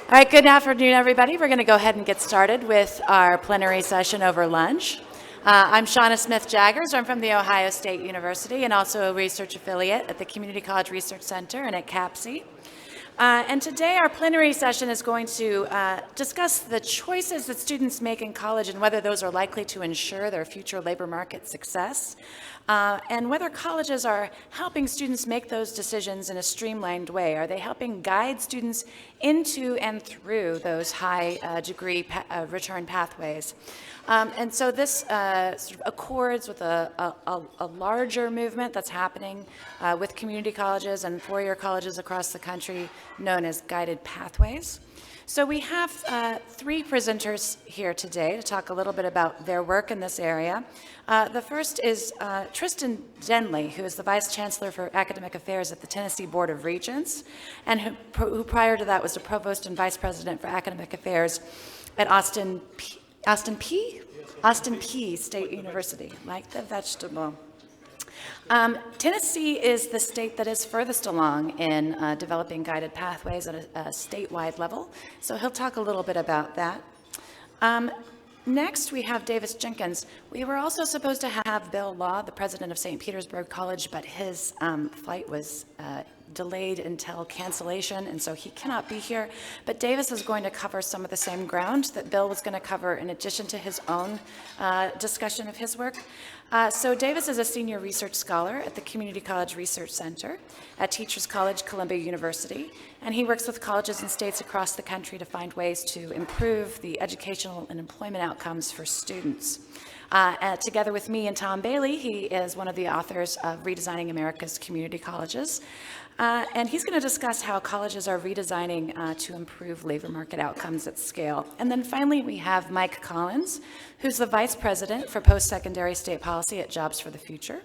All right, good afternoon, everybody. We're going to go ahead and get started with our plenary session over lunch. I'm Shauna Smith-Jaggers. I'm from The Ohio State University and also a research affiliate at the Community College Research Center and at CAPSEE. And today our plenary session is going to discuss the choices that students make in college and whether those are likely to ensure their future labor market success, and whether colleges are helping students make those decisions in a streamlined way. Are they helping guide students into and through those high degree return pathways? And so this sort of accords with a larger movement that's happening with community colleges and four-year colleges across the country known as guided pathways. So we have three presenters here today to talk a little bit about their work in this area. The first is Tristan Denley, who is the Vice Chancellor for Academic Affairs at the Tennessee Board of Regents, and who prior to that was the Provost and Vice President for Academic Affairs at Austin Peay State University, like the vegetable. Tennessee is the state that is furthest along in developing guided pathways at a statewide level, so he'll talk a little bit about that. Next, we have Davis Jenkins. We were also supposed to have Bill Law, the president of St. Petersburg College, but his flight was delayed until cancellation, and so he cannot be here. But Davis is going to cover some of the same ground that Bill was going to cover in addition to his own discussion of his work. So Davis is a senior research scholar at the Community College Research Center at Teachers College, Columbia University, and he works with colleges and states across the country to find ways to improve the educational and employment outcomes for students. Together with me and Tom Bailey, he is one of the authors of Redesigning America's Community Colleges. And he's going to discuss how colleges are redesigning to improve labor market outcomes at scale. And then finally, we have Mike Collins, who's the Vice President for Postsecondary State Policy at Jobs for the Future.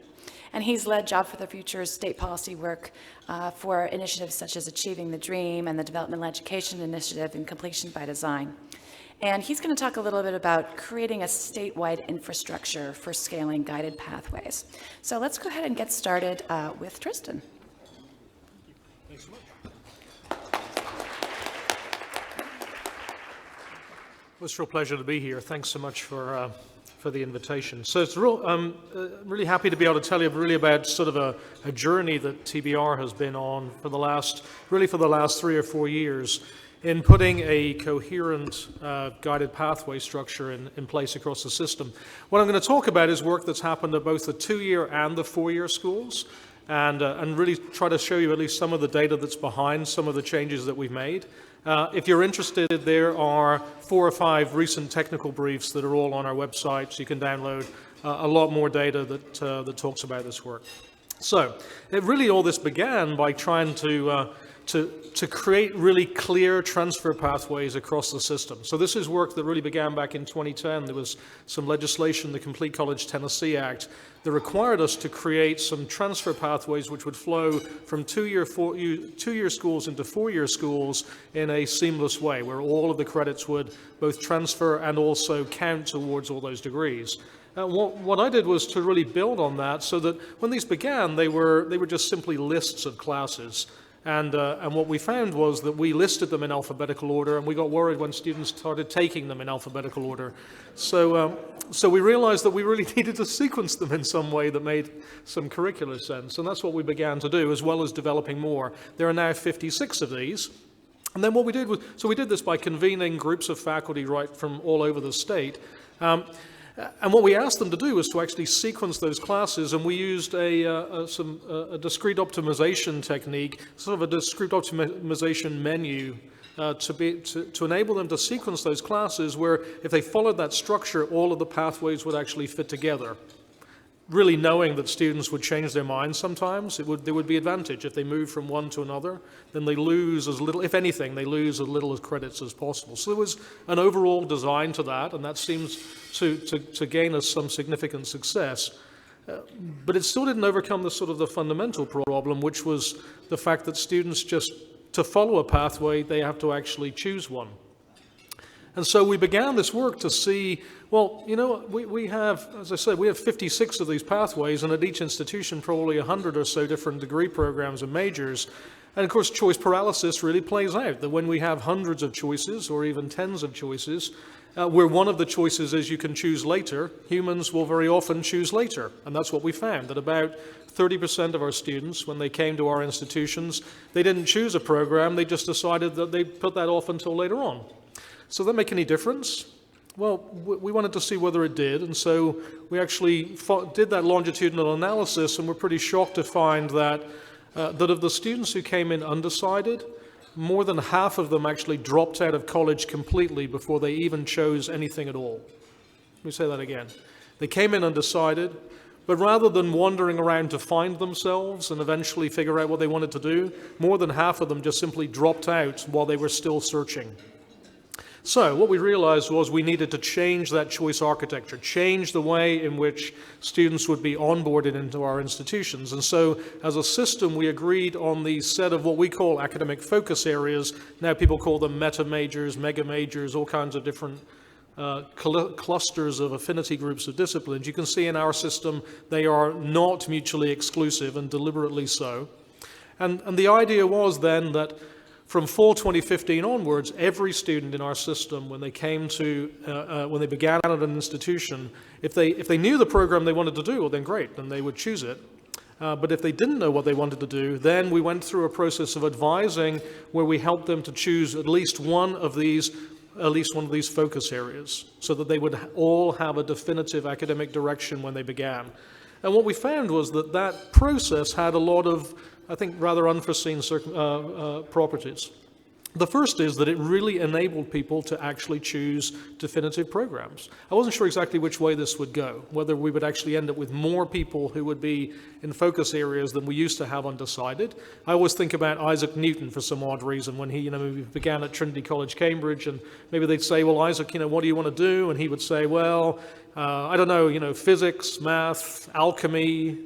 And he's led Job for the Future's state policy work for initiatives such as Achieving the Dream and the Developmental Education Initiative and Completion by Design. And he's going to talk a little bit about creating a statewide infrastructure for scaling guided pathways. So let's go ahead and get started with Tristan. Thanks so much. Well, it's a real pleasure to be here. Thanks so much for the invitation. So it's I'm really happy to be able to tell you really about sort of a journey that TBR has been on for the last 3 or 4 years in putting a coherent guided pathway structure in place across the system. What I'm going to talk about is work that's happened at both the 2-year and the 4-year schools, and really try to show you at least some of the data that's behind some of the changes that we've made. If you're interested, there are 4 or 5 recent technical briefs that are all on our website, so you can download a lot more data that talks about this work. So, really all this began by trying to create really clear transfer pathways across the system. So this is work that really began back in 2010. There was some legislation, the Complete College Tennessee Act, that required us to create some transfer pathways which would flow from 2-year schools into 4-year schools in a seamless way, where all of the credits would both transfer and also count towards all those degrees. What I did was to really build on that so that when these began, they were just simply lists of classes. And what we found was that we listed them in alphabetical order, and we got worried when students started taking them in alphabetical order. So we realized that we really needed to sequence them in some way that made some curricular sense, and that's what we began to do, as well as developing more. There are now 56 of these. And then what we did was, so we did this by convening groups of faculty right from all over the state. And what we asked them to do was to actually sequence those classes, and we used a discrete optimization technique, sort of a discrete optimization menu to enable them to sequence those classes where if they followed that structure, all of the pathways would actually fit together. Really knowing that students would change their minds sometimes, there would be advantage. If they move from one to another, then they lose as little, if anything, they lose as little as credits as possible. So there was an overall design to that, and that seems to gain us some significant success. But it still didn't overcome the fundamental problem, which was the fact that students to follow a pathway, they have to actually choose one. And so we began this work to see, well, you know, we have, as I said, we have 56 of these pathways, and at each institution probably 100 or so different degree programs and majors. And of course, choice paralysis really plays out, that when we have hundreds of choices or even tens of choices, where one of the choices is you can choose later, humans will very often choose later. And that's what we found, that about 30% of our students, when they came to our institutions, they didn't choose a program, they just decided that they'd put that off until later on. So does that make any difference? Well, we wanted to see whether it did, and so we actually did that longitudinal analysis, and we're pretty shocked to find that that of the students who came in undecided, more than half of them actually dropped out of college completely before they even chose anything at all. Let me say that again. They came in undecided, but rather than wandering around to find themselves and eventually figure out what they wanted to do, more than half of them just simply dropped out while they were still searching. So what we realized was we needed to change that choice architecture, change the way in which students would be onboarded into our institutions. And so as a system, we agreed on the set of what we call academic focus areas. Now people call them meta majors, mega majors, all kinds of different clusters of affinity groups of disciplines. You can see in our system they are not mutually exclusive, and deliberately so. And the idea was then that from fall 2015 onwards, every student in our system, when they came to, when they began at an institution, if they knew the program they wanted to do, well then great, then they would choose it. But if they didn't know what they wanted to do, then we went through a process of advising where we helped them to choose at least one of these focus areas, so that they would all have a definitive academic direction when they began. And what we found was that that process had a lot of, I think, rather unforeseen properties. The first is that it really enabled people to actually choose definitive programs. I wasn't sure exactly which way this would go, whether we would actually end up with more people who would be in focus areas than we used to have undecided. I always think about Isaac Newton for some odd reason when he began at Trinity College, Cambridge, and maybe they'd say, well, Isaac, what do you want to do? And he would say, well, I don't know, physics, math, alchemy,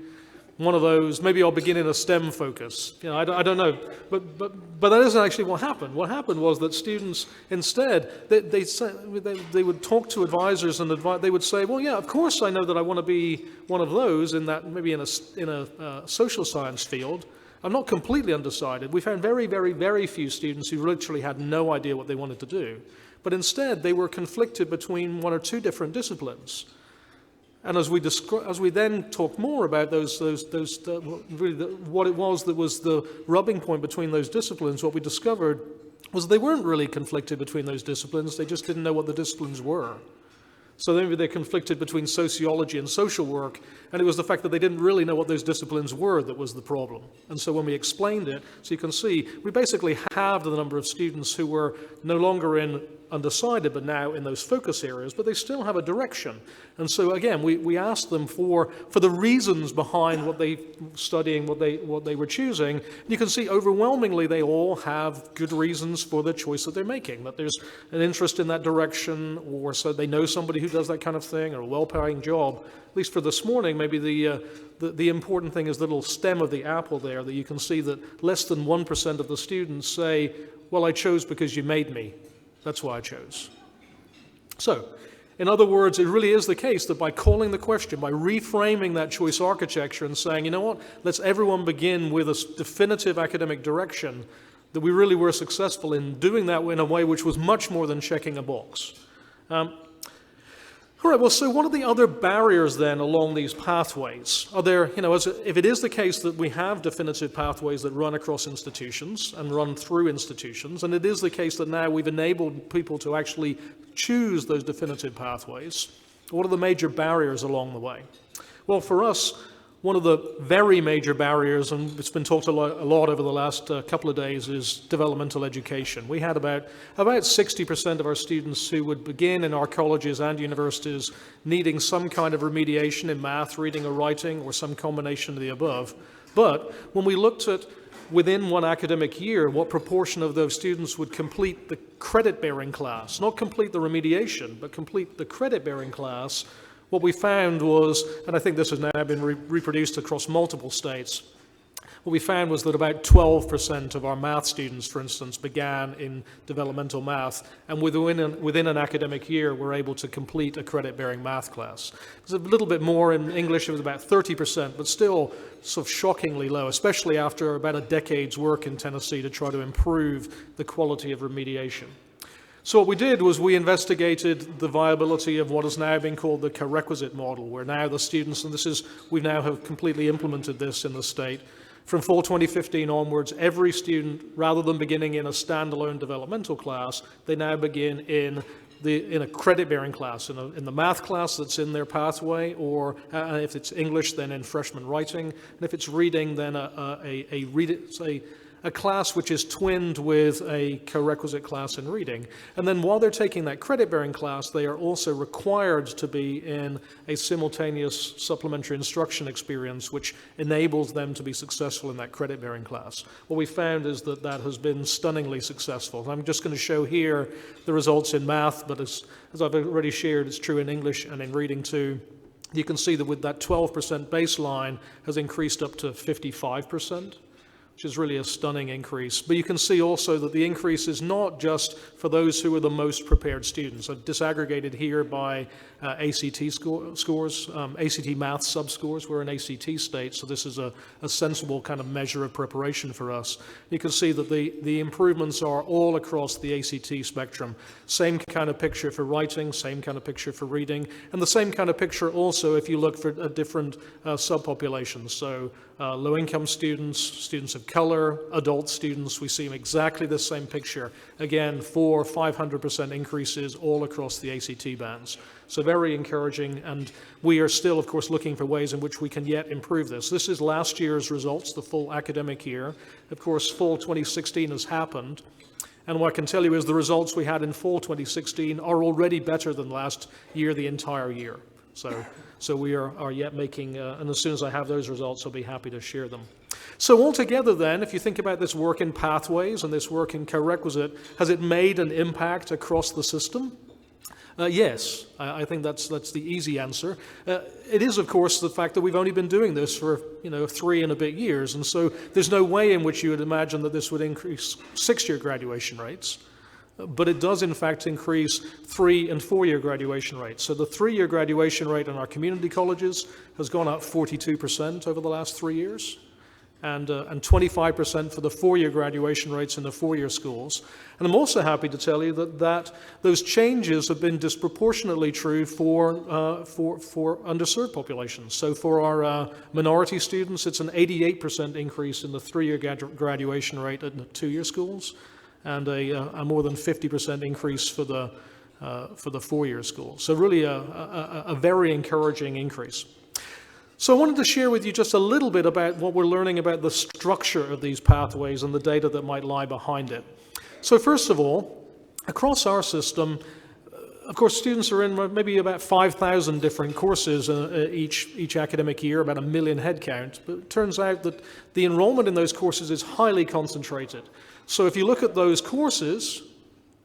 one of those. Maybe I'll begin in a STEM focus. I don't know. But that isn't actually what happened. What happened was that students instead, they would talk to advisors, and they would say, well, yeah, of course I know that I want to be one of those in that, maybe in a social science field. I'm not completely undecided. We found very, very, very few students who literally had no idea what they wanted to do. But instead, they were conflicted between one or two different disciplines. And as we then talk more about what it was that was the rubbing point between those disciplines, what we discovered was they weren't really conflicted between those disciplines. They just didn't know what the disciplines were. So maybe they conflicted between sociology and social work, and it was the fact that they didn't really know what those disciplines were that was the problem. And so when we explained it, so you can see, we basically halved the number of students who were no longer in undecided, but now in those focus areas, but they still have a direction. And so again, we asked them for the reasons behind what they studying, what they were choosing. And you can see overwhelmingly they all have good reasons for the choice that they're making, that there's an interest in that direction, or so they know somebody who does that kind of thing, or a well-paying job. At least for this morning, maybe the important thing is the little stem of the apple there, that you can see that less than 1% of the students say, well, I chose because you made me. That's why I chose. So, in other words, it really is the case that by calling the question, by reframing that choice architecture and saying, you know what, let's everyone begin with a definitive academic direction, that we really were successful in doing that in a way which was much more than checking a box. All right, well, so what are the other barriers then along these pathways? Are there, if it is the case that we have definitive pathways that run across institutions and run through institutions, and it is the case that now we've enabled people to actually choose those definitive pathways, what are the major barriers along the way? Well, for us, one of the very major barriers, and it's been talked a lot over the last couple of days, is developmental education. We had about 60% of our students who would begin in our colleges and universities needing some kind of remediation in math, reading or writing, or some combination of the above. But when we looked at within one academic year, what proportion of those students would complete the credit-bearing class, not complete the remediation, but complete the credit-bearing class, what we found was, and I think this has now been reproduced across multiple states, what we found was that about 12% of our math students, for instance, began in developmental math, and within an academic year were able to complete a credit-bearing math class. It was a little bit more in English, it was about 30%, but still sort of shockingly low, especially after about a decade's work in Tennessee to try to improve the quality of remediation. So what we did was we investigated the viability of what has now been called the co-requisite model, where now the students, and we now have completely implemented this in the state, from fall 2015 onwards, every student, rather than beginning in a standalone developmental class, they now begin in a credit-bearing class, in the math class that's in their pathway, or if it's English, then in freshman writing, and if it's reading, then a class which is twinned with a co-requisite class in reading. And then while they're taking that credit-bearing class, they are also required to be in a simultaneous supplementary instruction experience which enables them to be successful in that credit-bearing class. What we found is that that has been stunningly successful. I'm just going to show here the results in math, but as I've already shared, it's true in English and in reading too. You can see that with that 12% baseline has increased up to 55%. Which is really a stunning increase. But you can see also that the increase is not just for those who are the most prepared students. I've disaggregated here by ACT scores, ACT math sub-scores. We're an ACT state, so this is a sensible kind of measure of preparation for us. You can see that the improvements are all across the ACT spectrum. Same kind of picture for writing, same kind of picture for reading, and the same kind of picture also if you look for different subpopulations. So low-income students, students of color, adult students, we see exactly the same picture. Again, 500% increases all across the ACT bands. So very encouraging, and we are still, of course, looking for ways in which we can yet improve this. This is last year's results, the full academic year. Of course, fall 2016 has happened, and what I can tell you is the results we had in fall 2016 are already better than last year, the entire year. So we are yet making, and as soon as I have those results, I'll be happy to share them. So altogether then, if you think about this work in pathways and this work in co-requisite, has it made an impact across the system? Yes, I think that's the easy answer. It is, of course, the fact that we've only been doing this for 3 and a bit years, and so there's no way in which you would imagine that this would increase 6-year graduation rates. But it does, in fact, increase 3- and 4-year graduation rates. So the 3-year graduation rate in our community colleges has gone up 42% over the last 3 years, and 25% for the 4-year graduation rates in the 4-year schools. And I'm also happy to tell you that those changes have been disproportionately true for underserved populations. So for our minority students, it's an 88% increase in the 3-year graduation rate in the 2-year schools, and a more than 50% increase for the 4-year schools. So really a very encouraging increase. So I wanted to share with you just a little bit about what we're learning about the structure of these pathways and the data that might lie behind it. So first of all, across our system, of course, students are in maybe about 5,000 different courses each academic year, about 1 million head count. But it turns out that the enrollment in those courses is highly concentrated. So if you look at those courses,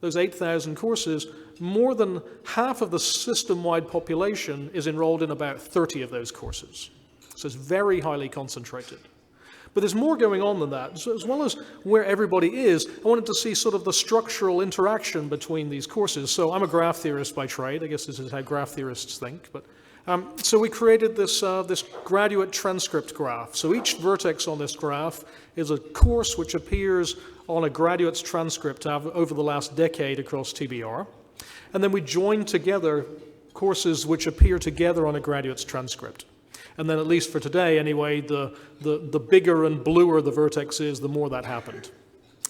those 8,000 courses, more than half of the system-wide population is enrolled in about 30 of those courses. So it's very highly concentrated. But there's more going on than that. So as well as where everybody is, I wanted to see sort of the structural interaction between these courses. So I'm a graph theorist by trade. I guess this is how graph theorists think. But so we created this graduate transcript graph. So each vertex on this graph is a course which appears on a graduate's transcript over the last decade across TBR. And then we join together courses which appear together on a graduate's transcript. And then, at least for today anyway, the bigger and bluer the vertex is, the more that happened.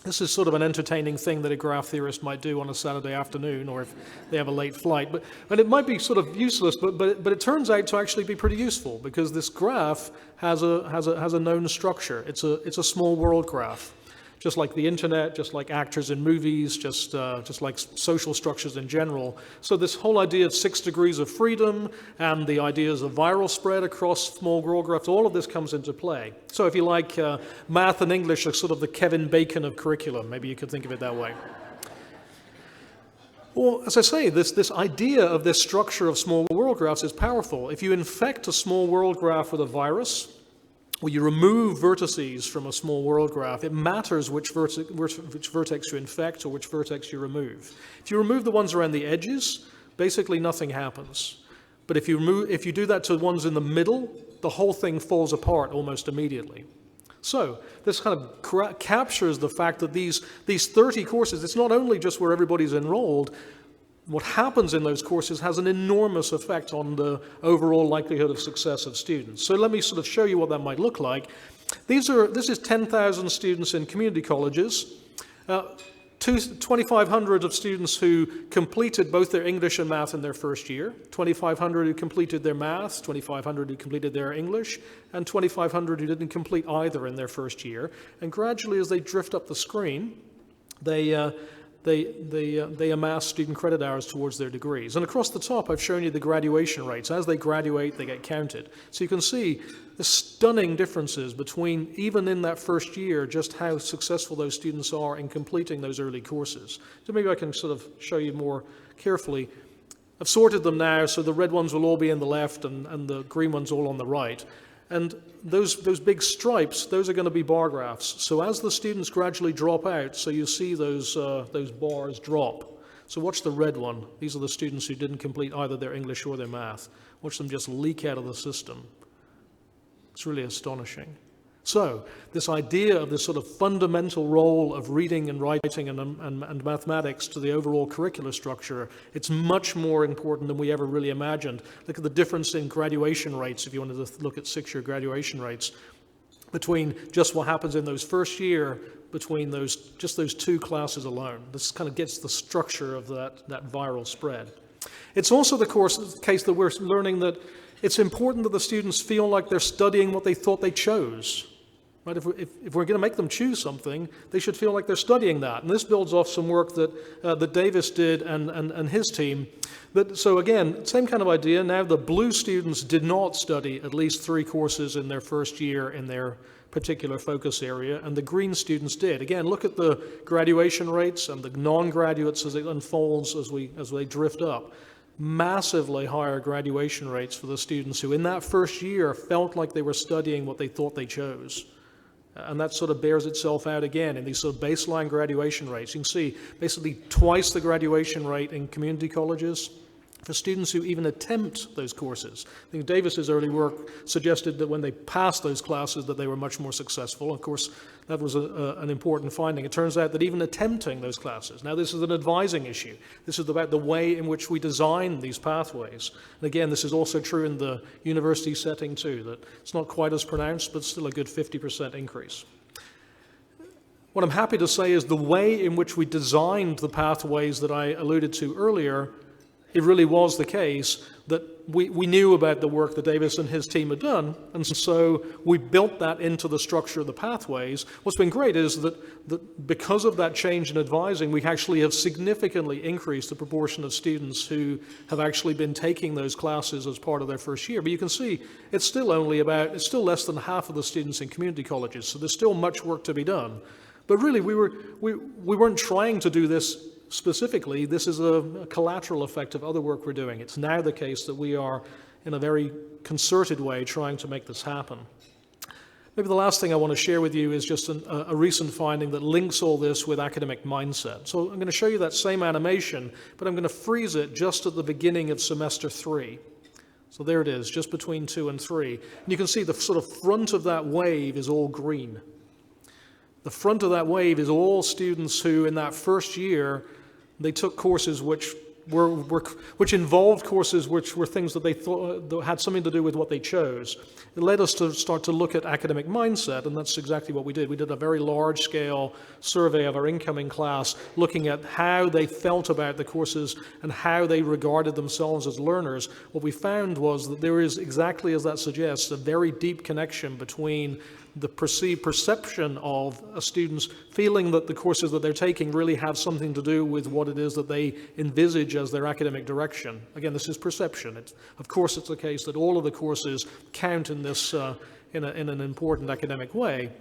This is sort of an entertaining thing that a graph theorist might do on a Saturday afternoon, or if they have a late flight. But it might be sort of useless, but it turns out to actually be pretty useful, because this graph has a known structure. It's a small world graph. Just like the internet, just like actors in movies, just like social structures in general. So this whole idea of 6 degrees of freedom and the ideas of viral spread across small world graphs, all of this comes into play. So if you like, math and English are sort of the Kevin Bacon of curriculum. Maybe you could think of it that way. Well, as I say, this idea of this structure of small world graphs is powerful. If you infect a small world graph with a virus, or you remove vertices from a small world graph, it matters which vertex you infect or which vertex you remove. If you remove the ones around the edges, basically nothing happens. But if you do that to the ones in the middle, the whole thing falls apart almost immediately. So this kind of captures the fact that these 30 courses, it's not only just where everybody's enrolled. What happens in those courses has an enormous effect on the overall likelihood of success of students. So let me sort of show you what that might look like. This is 10,000 students in community colleges, 2,500 of students who completed both their English and math in their first year, 2,500 who completed their math, 2,500 who completed their English, and 2,500 who didn't complete either in their first year. And gradually, as they drift up the screen, they amass student credit hours towards their degrees. And across the top, I've shown you the graduation rates. As they graduate, they get counted. So you can see the stunning differences between, even in that first year, just how successful those students are in completing those early courses. So maybe I can sort of show you more carefully. I've sorted them now, so the red ones will all be in the left and the green ones all on the right. And those big stripes, those are going to be bar graphs. So as the students gradually drop out, so you see those bars drop. So watch the red one. These are the students who didn't complete either their English or their math. Watch them just leak out of the system. It's really astonishing. So this idea of this sort of fundamental role of reading and writing and mathematics to the overall curricular structure, it's much more important than we ever really imagined. Look at the difference in graduation rates, if you wanted to look at 6-year graduation rates, between just what happens in those first year, between those two classes alone. This kind of gets the structure of that viral spread. It's also the case that we're learning that it's important that the students feel like they're studying what they thought they chose. Right? If we're going to make them choose something, they should feel like they're studying that. And this builds off some work that Davis did and his team. So again, same kind of idea. Now the blue students did not study at least 3 courses in their first year in their particular focus area, and the green students did. Again, look at the graduation rates and the non-graduates as it unfolds as they drift up. Massively higher graduation rates for the students who in that first year felt like they were studying what they thought they chose. And that sort of bears itself out again in these sort of baseline graduation rates. You can see basically twice the graduation rate in community colleges for students who even attempt those courses. I think Davis's early work suggested that when they passed those classes that they were much more successful. Of course, that was an important finding. It turns out that even attempting those classes, now this is an advising issue. This is about the way in which we design these pathways. And again, this is also true in the university setting too, that it's not quite as pronounced, but still a good 50% increase. What I'm happy to say is the way in which we designed the pathways that I alluded to earlier, it really was the case that we knew about the work that Davis and his team had done, and so we built that into the structure of the pathways. What's been great is that because of that change in advising, we actually have significantly increased the proportion of students who have actually been taking those classes as part of their first year. But you can see it's still less than half of the students in community colleges, so there's still much work to be done. But really, we weren't trying to do this specifically. This is a collateral effect of other work we're doing. It's now the case that we are, in a very concerted way, trying to make this happen. Maybe the last thing I want to share with you is just a recent finding that links all this with academic mindset. So I'm going to show you that same animation, but I'm going to freeze it just at the beginning of semester 3. So there it is, just between 2 and 3. And you can see the sort of front of that wave is all green. The front of that wave is all students who, in that first year, they took courses which involved courses which were things that they thought that had something to do with what they chose. It led us to start to look at academic mindset, and that's exactly what we did. We did a very large-scale survey of our incoming class, looking at how they felt about the courses and how they regarded themselves as learners. What we found was that there is, exactly as that suggests, a very deep connection between the perception of students feeling that the courses that they're taking really have something to do with what it is that they envisage as their academic direction. Again, this is perception. Of course, it's the case that all of the courses count in this in an important academic way.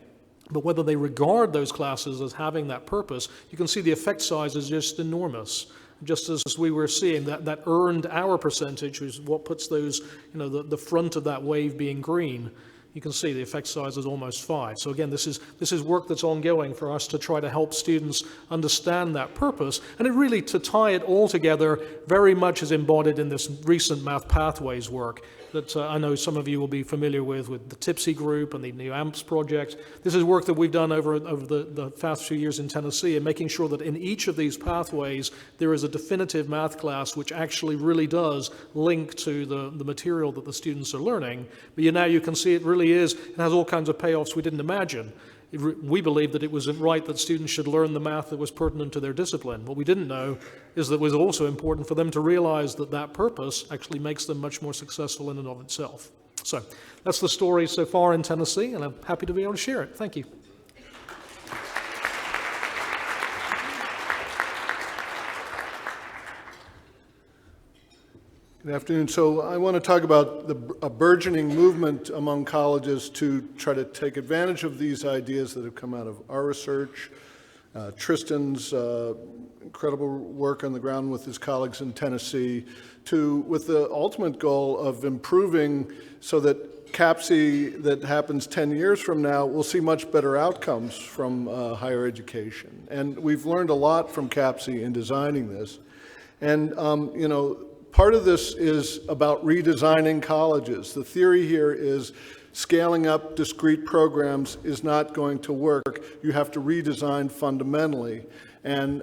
But whether they regard those classes as having that purpose, you can see the effect size is just enormous. Just as we were seeing, that earned hour percentage, which is what puts those, the front of that wave being green. you can see the effect size is almost 5. So again, this is work that's ongoing for us to try to help students understand that purpose, and it really, to tie it all together, very much is embodied in this recent Math Pathways work that I know some of you will be familiar with the TIPSY group and the new AMPS project. This is work that we've done over the past few years in Tennessee, and making sure that in each of these pathways there is a definitive math class which actually really does link to the material that the students are learning. But now you can see it really is, it has all kinds of payoffs we didn't imagine. We believed that it was right that students should learn the math that was pertinent to their discipline. What we didn't know is that it was also important for them to realize that that purpose actually makes them much more successful in and of itself. So that's the story so far in Tennessee, and I'm happy to be able to share it. Thank you. Good afternoon. So I want to talk about a burgeoning movement among colleges to try to take advantage of these ideas that have come out of our research, Tristan's incredible work on the ground with his colleagues in Tennessee, with the ultimate goal of improving so that CAPSEE that happens 10 years from now will see much better outcomes from higher education. And we've learned a lot from CAPSEE in designing this. And, you know, part of this is about redesigning colleges. The theory here is scaling up discrete programs is not going to work. You have to redesign fundamentally. And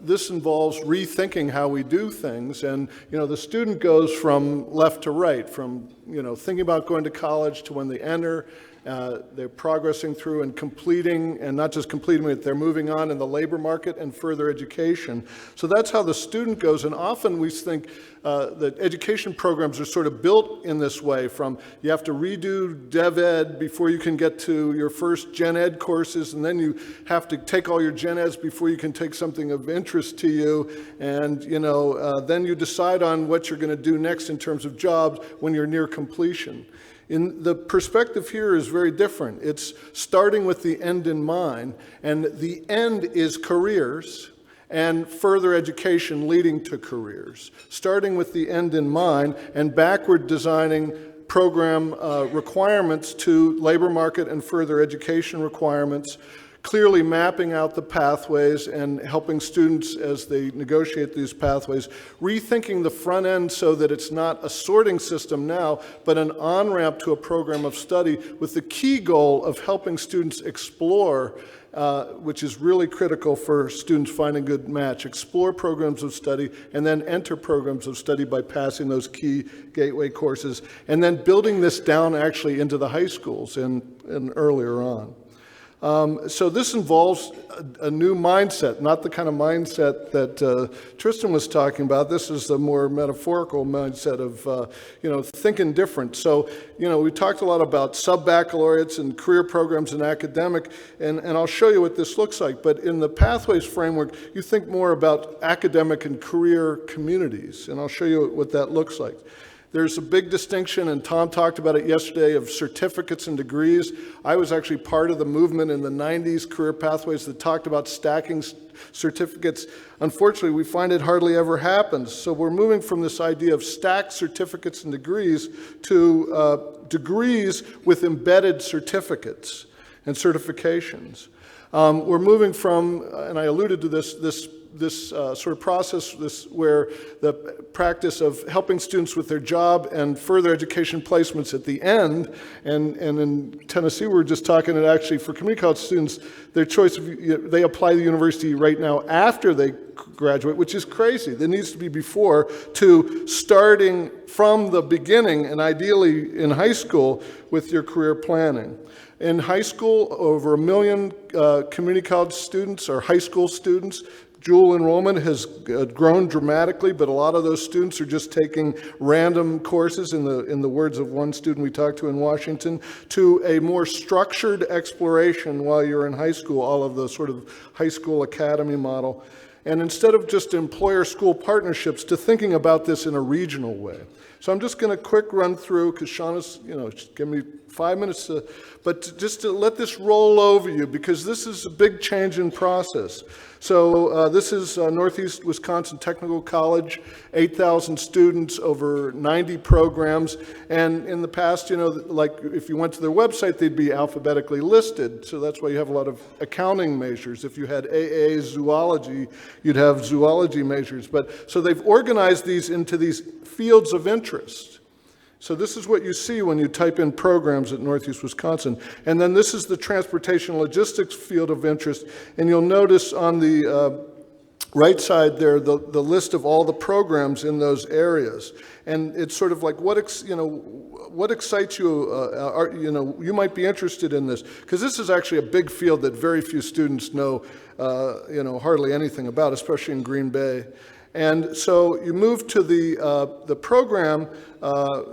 this involves rethinking how we do things. And, you know, the student goes from left to right, from, you know, thinking about going to college to when they enter. They're progressing through and completing, and not just completing it, they're moving on in the labor market and further education. So that's how the student goes, and often we think that education programs are sort of built in this way, from you have to redo Dev Ed before you can get to your first Gen Ed courses, and then you have to take all your Gen Eds before you can take something of interest to you, and, you know, then you decide on what you're going to do next in terms of jobs when you're near completion. The perspective here is very different. It's starting with the end in mind, and the end is careers and further education leading to careers. Starting with the end in mind and backward designing program requirements to labor market and further education requirements, clearly mapping out the pathways and helping students as they negotiate these pathways, rethinking the front end so that it's not a sorting system now, but an on-ramp to a program of study with the key goal of helping students explore, which is really critical for students finding a good match, explore programs of study and then enter programs of study by passing those key gateway courses, and then building this down actually into the high schools and earlier on. So this involves a new mindset, not the kind of mindset that Tristan was talking about. This is the more metaphorical mindset of, you know, thinking different. So, you know, we talked a lot about sub-baccalaureates and career programs and academic, and I'll show you what this looks like. But in the Pathways framework, you think more about academic and career communities, and I'll show you what that looks like. There's a big distinction, and Tom talked about it yesterday, of certificates and degrees. I was actually part of the movement in the 90s, career pathways, that talked about stacking certificates. Unfortunately, we find it hardly ever happens. So we're moving from this idea of stacked certificates and degrees to degrees with embedded certificates and certifications. We're moving from, and I alluded to this sort of process where the practice of helping students with their job and further education placements at the end, and in Tennessee we were just talking that actually for community college students, their choice of, they apply to the university right now after they graduate, which is crazy. There needs to be before, to starting from the beginning and ideally in high school with your career planning. In high school, over 1 million community college students or high school students. Dual enrollment has grown dramatically, but a lot of those students are just taking random courses, in the words of one student we talked to in Washington, to a more structured exploration while you're in high school, all of the sort of high school academy model. And instead of just employer-school partnerships, to thinking about this in a regional way. So I'm just going to quick run through, because Shauna's, you know, give me 5 minutes, just to let this roll over you, because this is a big change in process. So this is Northeast Wisconsin Technical College, 8,000 students, over 90 programs. And in the past, you know, like if you went to their website, they'd be alphabetically listed. So that's why you have a lot of accounting measures. If you had AA zoology, you'd have zoology measures. But so they've organized these into these fields of interest. So this is what you see when you type in programs at Northeast Wisconsin. And then this is the transportation logistics field of interest. And you'll notice on the right side there the list of all the programs in those areas. And it's sort of like what excites you, you might be interested in this. Because this is actually a big field that very few students know, hardly anything about, especially in Green Bay. And so you move to the program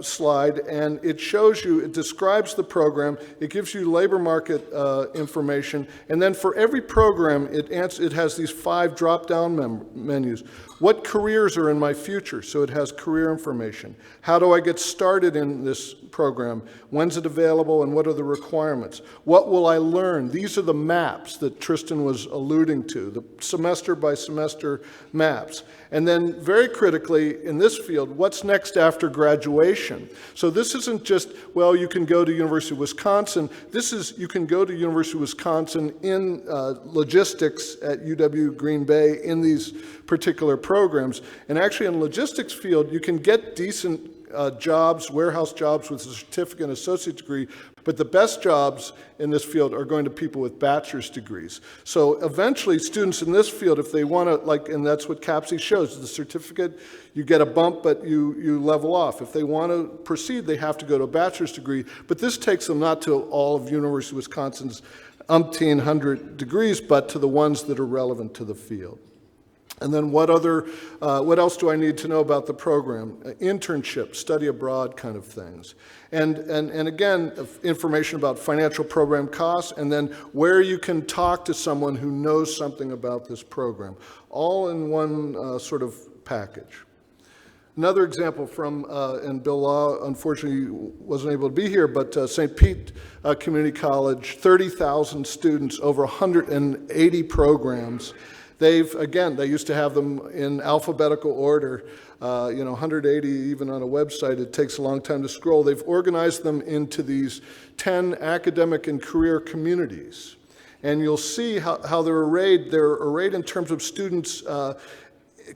slide, and it shows you, it describes the program, it gives you labor market information, and then for every program, it has these 5 drop-down menus. What careers are in my future? So it has career information. How do I get started in this program? When's it available, and what are the requirements? What will I learn? These are the maps that Tristan was alluding to, the semester by semester maps. And then very critically in this field, what's next after graduation? So this isn't just, well, you can go to University of Wisconsin. This is, you can go to University of Wisconsin in logistics at UW Green Bay in these particular programs. And actually in the logistics field, you can get decent jobs, warehouse jobs with a certificate and associate degree, but the best jobs in this field are going to people with bachelor's degrees. So eventually students in this field, if they want to, and that's what CAPSEE shows, the certificate, you get a bump, but you level off. If they want to proceed, they have to go to a bachelor's degree, but this takes them not to all of University of Wisconsin's umpteen hundred degrees, but to the ones that are relevant to the field. And then what else do I need to know about the program? Internship, study abroad kind of things. And again, information about financial program costs, and then where you can talk to someone who knows something about this program, all in one sort of package. Another example from, and Bill Law unfortunately wasn't able to be here, but St. Pete Community College, 30,000 students, over 180 programs. They used to have them in alphabetical order, 180 even on a website. It takes a long time to scroll. They've organized them into these 10 academic and career communities. And you'll see how they're arrayed. They're arrayed in terms of students'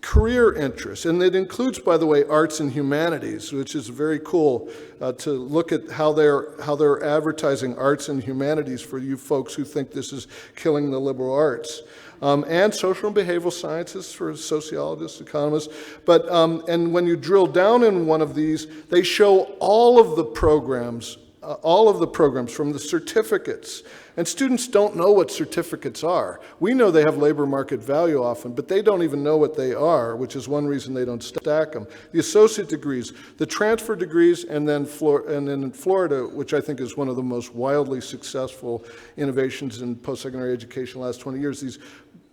career interests. And it includes, by the way, arts and humanities, which is very cool to look at how they're advertising arts and humanities for you folks who think this is killing the liberal arts. And social and behavioral sciences for sociologists, economists. But, and when you drill down in one of these, they show all of the programs from the certificates. And students don't know what certificates are. We know they have labor market value often, but they don't even know what they are, which is one reason they don't stack them. The associate degrees, the transfer degrees, and then in Florida, which I think is one of the most wildly successful innovations in post-secondary education in the last 20 years, these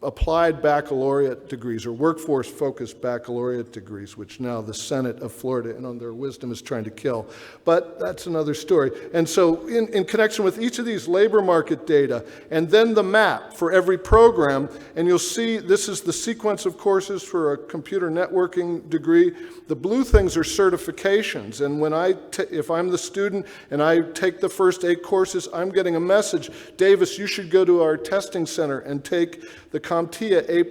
applied baccalaureate degrees or workforce-focused baccalaureate degrees, which now the Senate of Florida, in their wisdom, is trying to kill. But that's another story. And so in connection with each of these labor market data, and then the map for every program, and you'll see this is the sequence of courses for a computer networking degree. The blue things are certifications, and when if I'm the student and I take the first 8 courses, I'm getting a message, Davis, you should go to our testing center and take the CompTIA A+.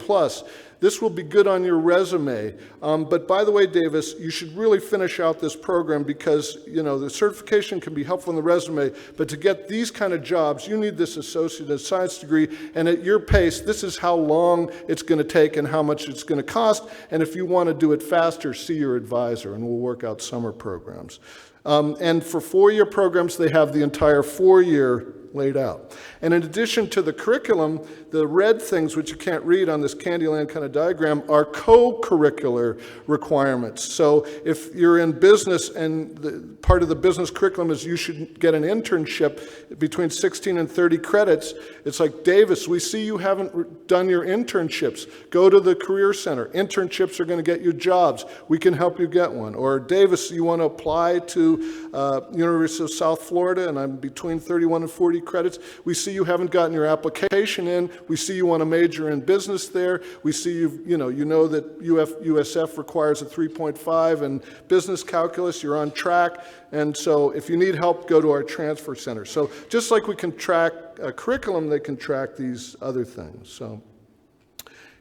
This will be good on your resume. But by the way, Davis, you should really finish out this program because, the certification can be helpful in the resume, but to get these kind of jobs, you need this associate of science degree, and at your pace, this is how long it's going to take and how much it's going to cost, and if you want to do it faster, see your advisor, and we'll work out summer programs. And for 4-year programs, they have the entire 4-year laid out. And in addition to the curriculum, the red things, which you can't read on this Candyland kind of diagram, are co-curricular requirements. So if you're in business and part of the business curriculum is you should get an internship between 16 and 30 credits, it's like, Davis, we see you haven't done your internships. Go to the Career Center. Internships are going to get you jobs. We can help you get one. Or Davis, you want to apply to University of South Florida, and I'm between 31 and 40 40 credits. We see you haven't gotten your application in. We see you want to major in business there. We see you know that USF requires a 3.5 in business calculus. You're on track. And so if you need help, go to our transfer center. So just like we can track a curriculum, they can track these other things. So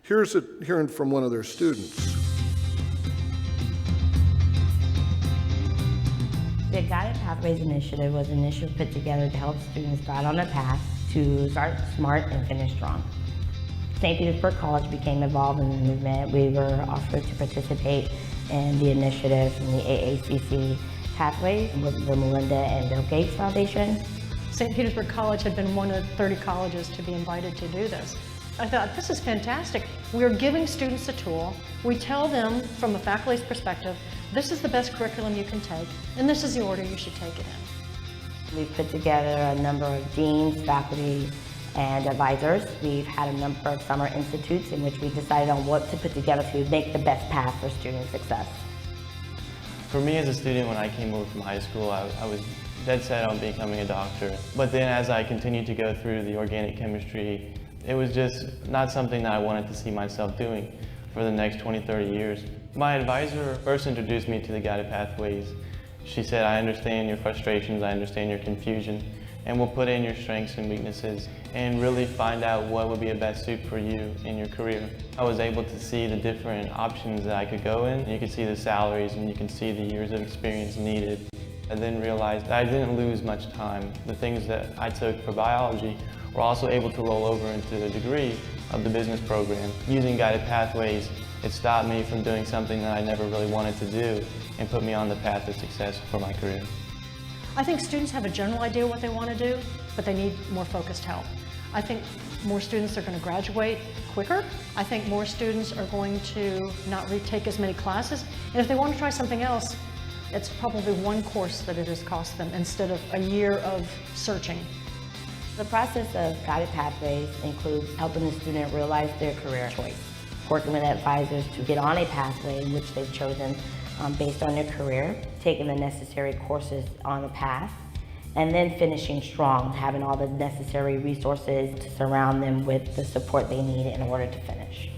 here's hearing from one of their students. The Guided Pathways Initiative was an initiative put together to help students start on a path to start smart and finish strong. St. Petersburg College became involved in the movement. We were offered to participate in the initiative from the AACC Pathways with the Melinda and Bill Gates Foundation. St. Petersburg College had been one of 30 colleges to be invited to do this. I thought, this is fantastic. We're giving students a tool. We tell them from the faculty's perspective, this is the best curriculum you can take, and this is the order you should take it in. We've put together a number of deans, faculty, and advisors. We've had a number of summer institutes in which we decided on what to put together to make the best path for student success. For me as a student, when I came over from high school, I was dead set on becoming a doctor. But then as I continued to go through the organic chemistry, it was just not something that I wanted to see myself doing for the next 20, 30 years. My advisor first introduced me to the Guided Pathways. She said, I understand your frustrations, I understand your confusion, and we'll put in your strengths and weaknesses and really find out what would be a best suit for you in your career. I was able to see the different options that I could go in. You could see the salaries and you can see the years of experience needed. I then realized that I didn't lose much time. The things that I took for biology were also able to roll over into the degree of the business program. Using Guided Pathways, it stopped me from doing something that I never really wanted to do and put me on the path of success for my career. I think students have a general idea what they want to do, but they need more focused help. I think more students are going to graduate quicker. I think more students are going to not retake as many classes. And if they want to try something else, it's probably one course that it has cost them instead of a year of searching. The process of Guided Pathways includes helping the student realize their career choice, working with advisors to get on a pathway in which they've chosen based on their career, taking the necessary courses on the path, and then finishing strong, having all the necessary resources to surround them with the support they need in order to finish.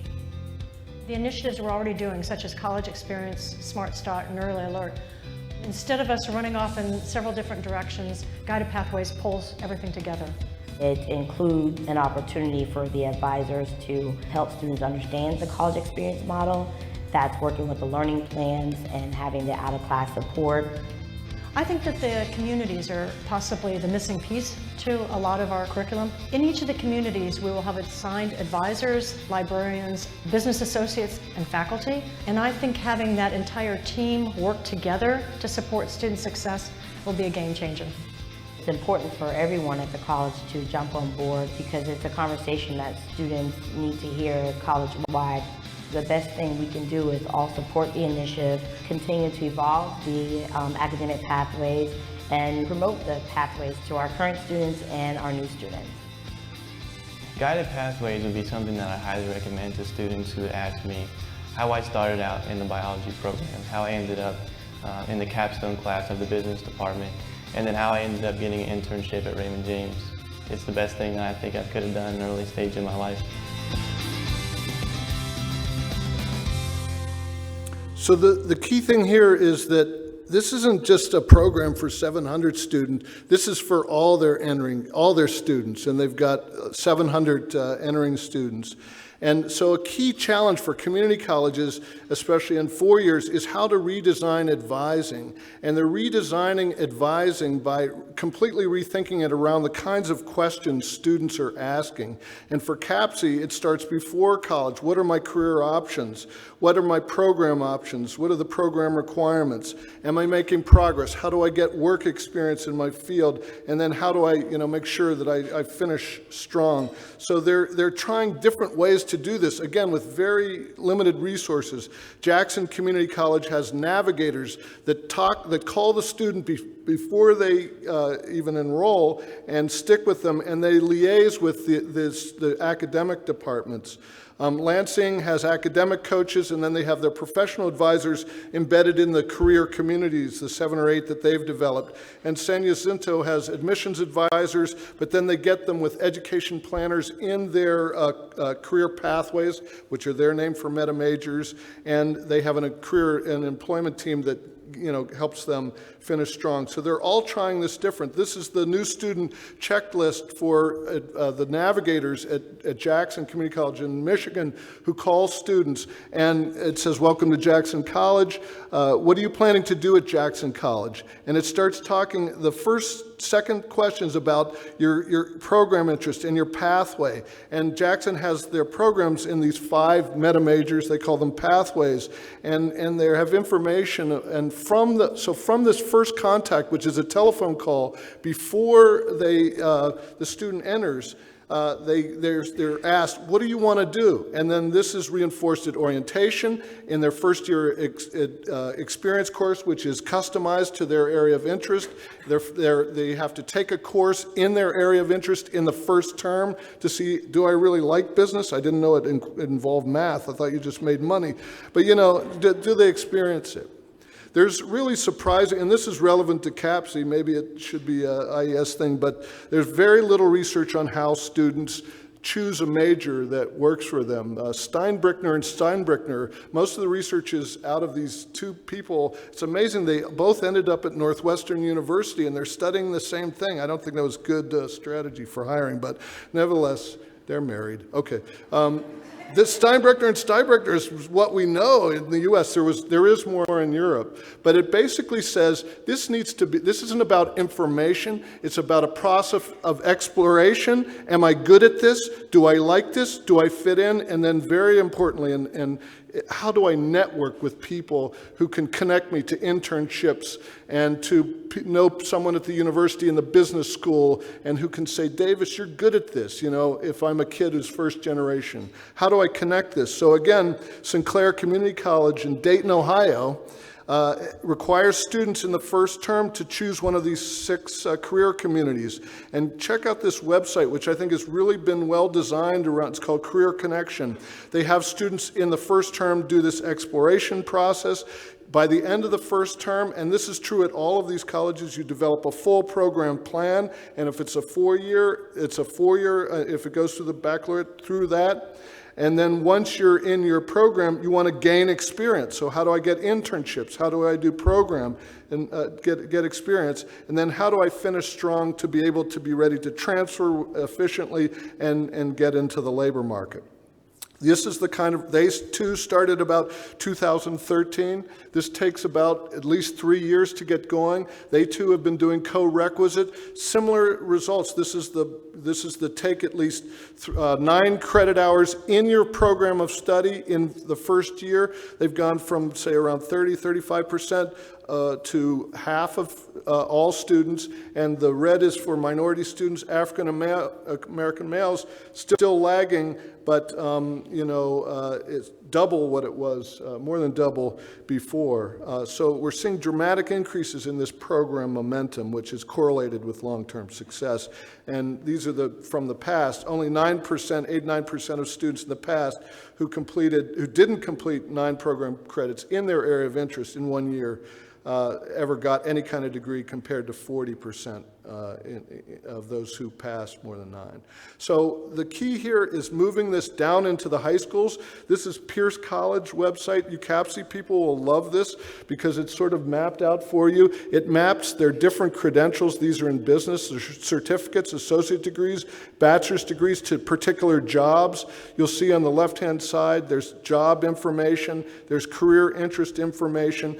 The initiatives we're already doing, such as College Experience, Smart Start, and Early Alert, instead of us running off in several different directions, Guided Pathways pulls everything together. It includes an opportunity for the advisors to help students understand the college experience model. That's working with the learning plans and having the out-of-class support. I think that the communities are possibly the missing piece to a lot of our curriculum. In each of the communities, we will have assigned advisors, librarians, business associates, and faculty. And I think having that entire team work together to support student success will be a game changer. It's important for everyone at the college to jump on board because it's a conversation that students need to hear college-wide. The best thing we can do is all support the initiative, continue to evolve the academic pathways, and promote the pathways to our current students and our new students. Guided Pathways would be something that I highly recommend to students who ask me how I started out in the biology program, how I ended up in the capstone class of the business department, and then how I ended up getting an internship at Raymond James. It's the best thing that I think I could have done in an early stage in my life. So the key thing here is that this isn't just a program for 700 students. This is for all their students, and they've got 700 entering students. And so a key challenge for community colleges, especially in 4 years, is how to redesign advising. And they're redesigning advising by completely rethinking it around the kinds of questions students are asking. And for CAPSEE, it starts before college. What are my career options? What are my program options? What are the program requirements? Am I making progress? How do I get work experience in my field? And then how do I, make sure that I finish strong? So they're trying different ways to do this, again, with very limited resources. Jackson Community College has navigators that call the student before they even enroll and stick with them, and they liaise with the academic departments. Lansing has academic coaches, and then they have their professional advisors embedded in the career communities, the 7 or 8 that they've developed. And San Jacinto has admissions advisors, but then they get them with education planners in their career pathways, which are their name for meta majors, and they have a career and employment team that helps them finish strong. So they're all trying this different. This is the new student checklist for the navigators at Jackson Community College in Michigan, who call students, and it says, "Welcome to Jackson College. What are you planning to do at Jackson College?" And it starts talking, the second questions about your program interest and your pathway. And Jackson has their programs in these 5 meta majors, they call them pathways, and they have information. And from this first contact, which is a telephone call before the student enters, they're asked, what do you want to do? And then this is reinforced at orientation in their first year experience course, which is customized to their area of interest. They have to take a course in their area of interest in the first term to see, do I really like business? I didn't know it involved math. I thought you just made money. But do they experience it? There's really surprising, and this is relevant to CAPSEE, maybe it should be an IES thing, but there's very little research on how students choose a major that works for them. Steinbrickner and Steinbrickner, most of the research is out of these 2 people. It's amazing, they both ended up at Northwestern University, and they're studying the same thing. I don't think that was good strategy for hiring, but nevertheless, they're married. Okay. This Steinbrickner and Steinbrickner is what we know in the U.S. There is more in Europe, but it basically says this isn't about information. It's about a process of exploration. Am I good at this? Do I like this? Do I fit in? And then, very importantly, and how do I network with people who can connect me to internships and to know someone at the university and the business school and who can say, Davis, you're good at this, if I'm a kid who's first generation. How do I connect this? So again, Sinclair Community College in Dayton, Ohio, requires students in the first term to choose one of these 6 career communities. And check out this website, which I think has really been well designed around, it's called Career Connection. They have students in the first term do this exploration process. By the end of the first term, and this is true at all of these colleges, you develop a full program plan, and if it's a 4-year, it's a 4-year, if it goes through the baccalaureate, through that. And then once you're in your program, you want to gain experience. So how do I get internships? How do I do program and get experience? And then how do I finish strong to be able to be ready to transfer efficiently and get into the labor market? This is the kind of, they too started about 2013. This takes about at least 3 years to get going. They too have been doing co-requisite. Similar results. This is the take at least 9 credit hours in your program of study in the first year. They've gone from, say, around 35% to half of all students, and the red is for minority students. African American males still lagging, but it's double what it was, more than double before. So we're seeing dramatic increases in this program momentum, which is correlated with long-term success. And these are from the past. Only 9% of students in the past who didn't complete 9 program credits in their area of interest in 1 year ever got any kind of degree, compared to 40% of those who passed more than 9. So the key here is moving this down into the high schools. This is Pierce College website. You CAPSEE people will love this because it's sort of mapped out for you. It maps their different credentials. These are in business, certificates, associate degrees, bachelor's degrees to particular jobs. You'll see on the left-hand side, there's job information, there's career interest information.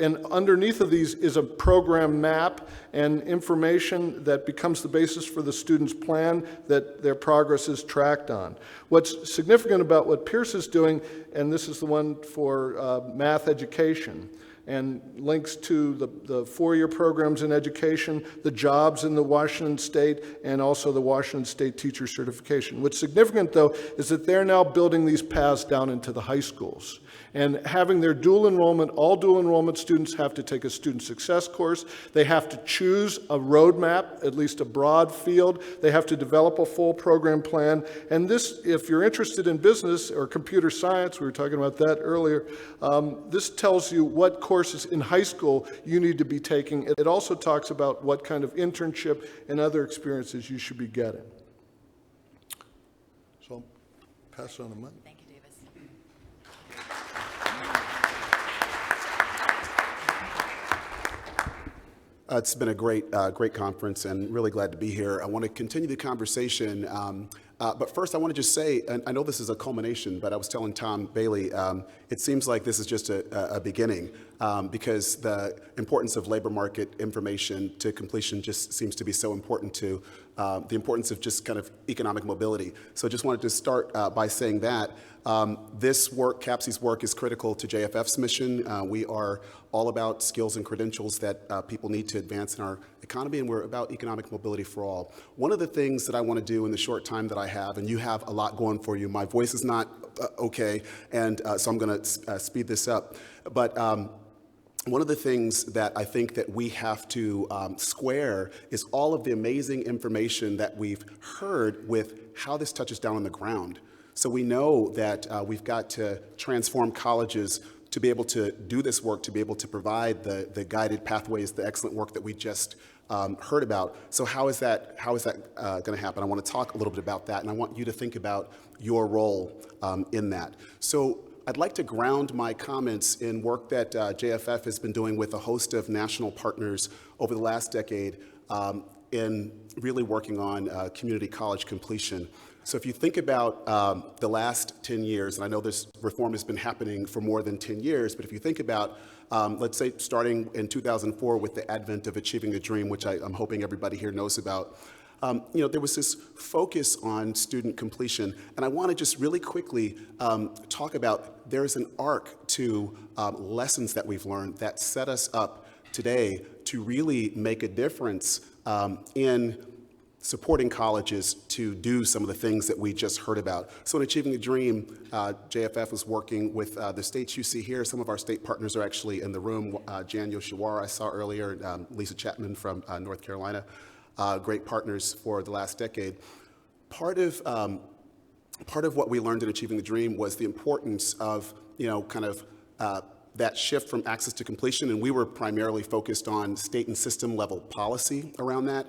And underneath of these is a program map and information that becomes the basis for the student's plan that their progress is tracked on. What's significant about what Pierce is doing, and this is the one for math education, and links to the four-year programs in education, the jobs in the Washington State, and also the Washington State teacher certification. What's significant, though, is that they're now building these paths down into the high schools. And having their dual enrollment, all dual enrollment students have to take a student success course. They have to choose a roadmap, at least a broad field. They have to develop a full program plan. And this, if you're interested in business or computer science, we were talking about that earlier, this tells you what courses in high school you need to be taking. It also talks about what kind of internship and other experiences you should be getting. So I'll pass it on to Mike. Thank you, Davis. It's been a great conference, and really glad to be here. I want to continue the conversation, but first I want to just say, and I know this is a culmination, but I was telling Tom Bailey, it seems like this is just a beginning, because the importance of labor market information to completion just seems to be so important to the importance of just kind of economic mobility. So I just wanted to start by saying that this work, CAPSEE's work, is critical to JFF's mission. We are all about skills and credentials that people need to advance in our economy, and we're about economic mobility for all. One of the things that I want to do in the short time that I have, and you have a lot going for you, my voice is not okay, and so I'm going to speed this up, but one of the things that I think that we have to square is all of the amazing information that we've heard with how this touches down on the ground. So we know that we've got to transform colleges to be able to do this work, to be able to provide the guided pathways, the excellent work that we just heard about. So how is that going to happen? I want to talk a little bit about that, and I want you to think about your role in that. So I'd like to ground my comments in work that JFF has been doing with a host of national partners over the last decade in really working on community college completion. So if you think about the last 10 years, and I know this reform has been happening for more than 10 years, but if you think about, let's say, starting in 2004 with the advent of Achieving the Dream, which I'm hoping everybody here knows about, there was this focus on student completion. And I want to just really quickly talk about there's an arc to lessons that we've learned that set us up today to really make a difference in supporting colleges to do some of the things that we just heard about. So in Achieving the Dream, JFF was working with the states you see here. Some of our state partners are actually in the room. Jan Yoshiwara I saw earlier, Lisa Chapman from North Carolina, great partners for the last decade. Part of what we learned in Achieving the Dream was the importance of, that shift from access to completion, and we were primarily focused on state and system level policy around that.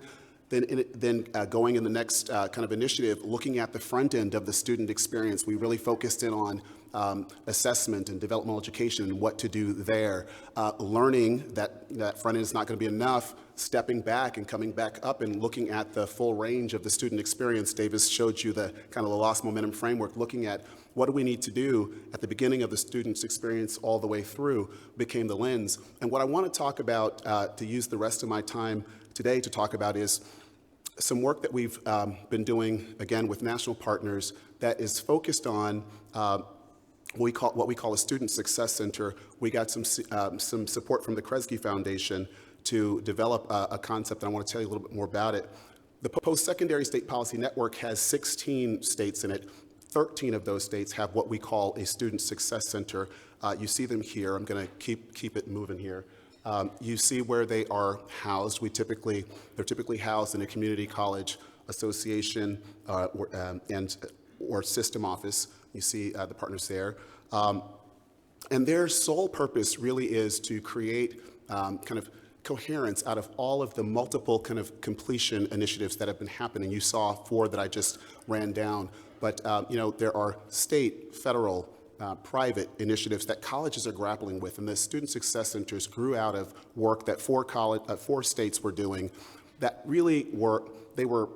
Then going in the next kind of initiative, looking at the front end of the student experience, we really focused in on assessment and developmental education and what to do there. Learning that front end is not going to be enough, stepping back and coming back up and looking at the full range of the student experience. Davis showed you the kind of the lost momentum framework, looking at what do we need to do at the beginning of the student's experience all the way through became the lens. And what I want to talk about, to use the rest of my time today to talk about, is some work that we've been doing, again, with national partners that is focused on what we call a student success center. We got some support from the Kresge Foundation to develop a concept, and I want to tell you a little bit more about it. The Postsecondary State Policy Network has 16 states in it. 13 of those states have what we call a student success center. You see them here. I'm going to keep it moving here. You see where they are housed. They're typically housed in a community college association or system office. You see the partners there. And their sole purpose really is to create kind of coherence out of all of the multiple kind of completion initiatives that have been happening. You saw 4 that I just ran down, but there are state, federal, private initiatives that colleges are grappling with, and the student success centers grew out of work that 4 states were doing that really they were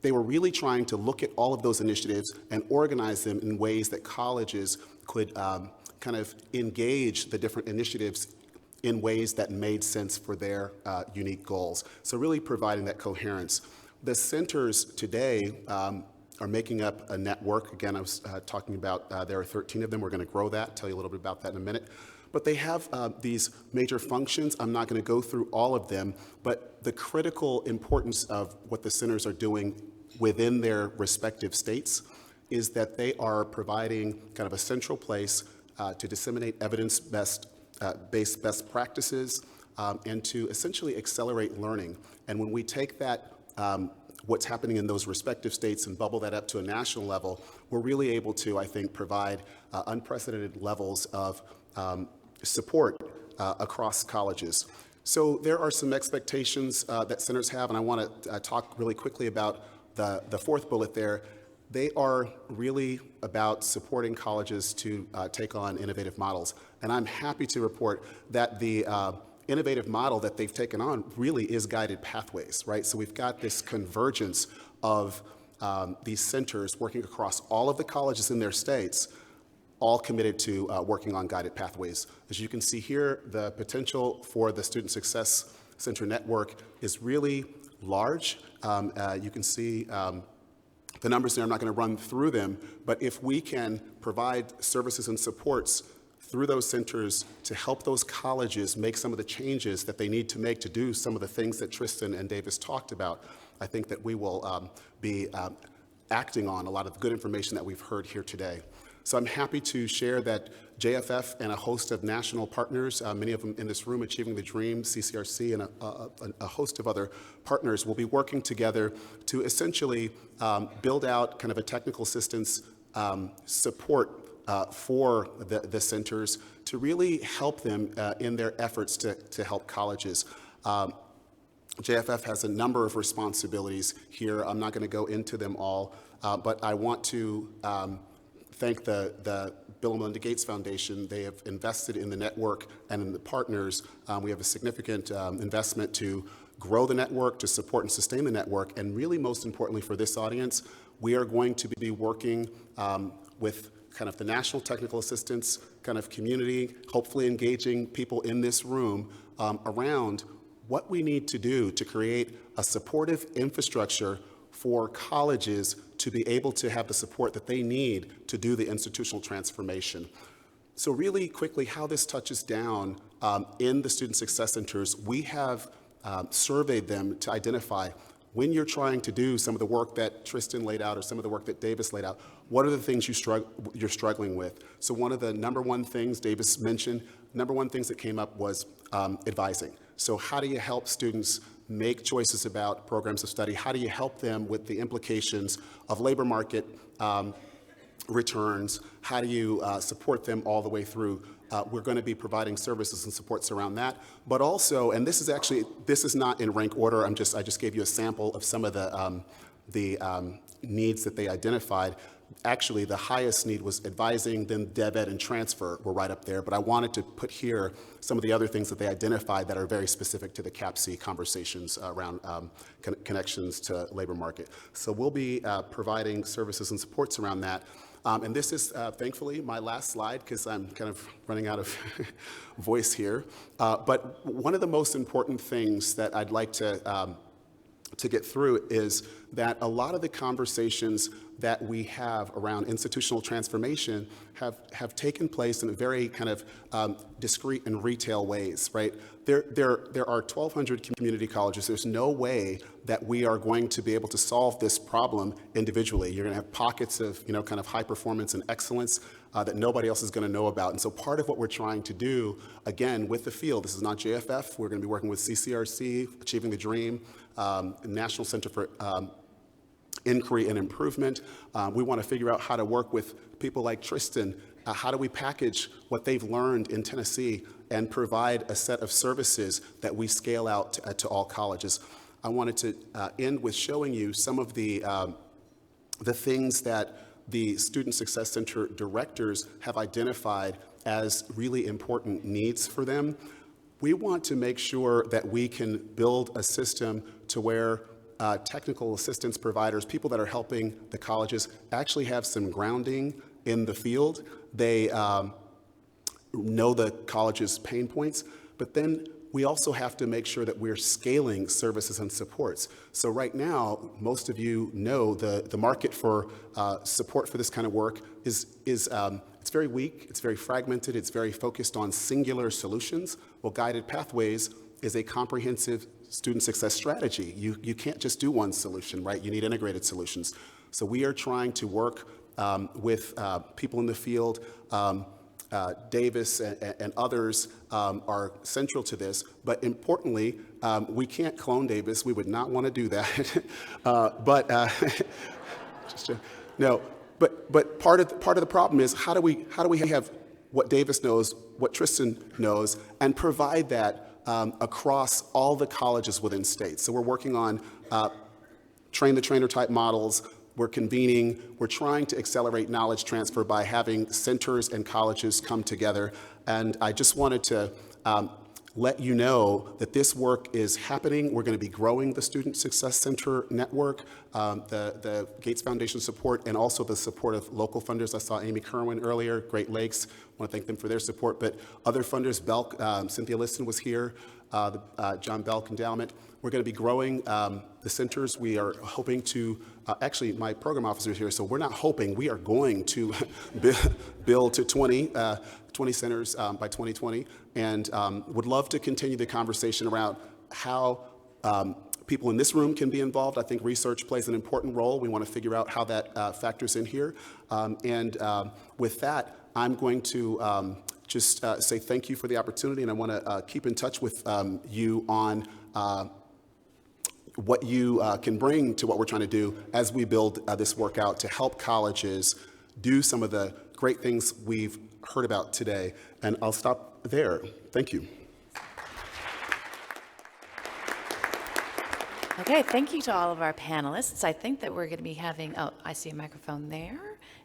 really trying to look at all of those initiatives and organize them in ways that colleges could kind of engage the different initiatives in ways that made sense for their unique goals. So really providing that coherence. The centers today are making up a network. Again, I was talking about there are 13 of them. We're going to grow that, tell you a little bit about that in a minute. but they have these major functions. I'm not going to go through all of them, but the critical importance of what the centers are doing within their respective states is that they are providing kind of a central place to disseminate evidence-based best practices and to essentially accelerate learning. And when we take that, what's happening in those respective states and bubble that up to a national level, we're really able to, I think, provide unprecedented levels of support across colleges. So there are some expectations that centers have, and I want to talk really quickly about the fourth bullet there. They are really about supporting colleges to take on innovative models. And I'm happy to report that the innovative model that they've taken on really is guided pathways, right? So we've got this convergence of these centers working across all of the colleges in their states, all committed to working on guided pathways. As you can see here, the potential for the Student Success Center network is really large. You can see the numbers there. I'm not going to run through them, but if we can provide services and supports through those centers to help those colleges make some of the changes that they need to make to do some of the things that Tristan and Davis talked about, I think that we will be acting on a lot of the good information that we've heard here today. So I'm happy to share that JFF and a host of national partners, many of them in this room, Achieving the Dream, CCRC, and a host of other partners will be working together to essentially build out kind of a technical assistance support for the centers to really help them in their efforts to help colleges. JFF has a number of responsibilities here. I'm not going to go into them all, but I want to thank the Bill and Melinda Gates Foundation. They have invested in the network and in the partners. We have a significant investment to grow the network, to support and sustain the network, and really most importantly for this audience, we are going to be working with kind of the national technical assistance kind of community, hopefully engaging people in this room around what we need to do to create a supportive infrastructure for colleges to be able to have the support that they need to do the institutional transformation. So really quickly, how this touches down in the Student Success Centers, we have surveyed them to identify when you're trying to do some of the work that Tristan laid out or some of the work that Davis laid out, what are the things you're struggling with? So one of the number one things Davis mentioned, number one things that came up was advising. So how do you help students make choices about programs of study? How do you help them with the implications of labor market returns? How do you support them all the way through? We're going to be providing services and supports around that, but also, and this is not in rank order. I just gave you a sample of some of the needs that they identified. Actually, the highest need was advising, then dev ed and transfer were right up there, but I wanted to put here some of the other things that they identified that are very specific to the CAPSEE conversations around connections to labor market. So we'll be providing services and supports around that. And this is, thankfully, my last slide because I'm kind of running out of voice here. But one of the most important things that I'd like to get through is that a lot of the conversations that we have around institutional transformation have taken place in a very kind of discrete and retail ways, right? There are 1,200 community colleges. There's no way that we are going to be able to solve this problem individually. You're going to have pockets of, kind of high performance and excellence that nobody else is going to know about. And so part of what we're trying to do, again, with the field, this is not JFF. We're going to be working with CCRC, Achieving the Dream, National Center for Inquiry and Improvement. We want to figure out how to work with people like Tristan. How do we package what they've learned in Tennessee and provide a set of services that we scale out to all colleges? I wanted to end with showing you some of the things that the Student Success Center directors have identified as really important needs for them. We want to make sure that we can build a system to where technical assistance providers, people that are helping the colleges, actually have some grounding in the field. They know the college's pain points, but then we also have to make sure that we're scaling services and supports. So right now, most of you know the market for support for this kind of work is it's very weak, it's very fragmented, it's very focused on singular solutions. Well, Guided Pathways is a comprehensive student success strategy. You can't just do one solution, right? You need integrated solutions. So we are trying to work with people in the field. Davis and others are central to this, but importantly, we can't clone Davis. We would not want to do that. But part of the problem is how do we have what Davis knows, what Tristan knows, and provide that across all the colleges within states. So we're working on train-the-trainer type models. We're convening, we're trying to accelerate knowledge transfer by having centers and colleges come together. And I just wanted to let you know that this work is happening. We're going to be growing the Student Success Center network, the Gates Foundation support, and also the support of local funders. I saw Amy Kerwin earlier, Great Lakes. I want to thank them for their support. But other funders, Belk, Cynthia Liston was here, the John Belk Endowment. We're going to be growing the centers. We are hoping to, actually my program officer is here, so we're not hoping, we are going to build to 20 centers by 2020, and would love to continue the conversation around how people in this room can be involved. I think research plays an important role. We want to figure out how that factors in here. With that, I'm going to just say thank you for the opportunity, and I want to keep in touch with you on what you can bring to what we're trying to do as we build this work out to help colleges do some of the great things we've heard about today. And I'll stop there. Thank you. Okay, thank you to all of our panelists. I think that we're going to be having, oh, I see a microphone there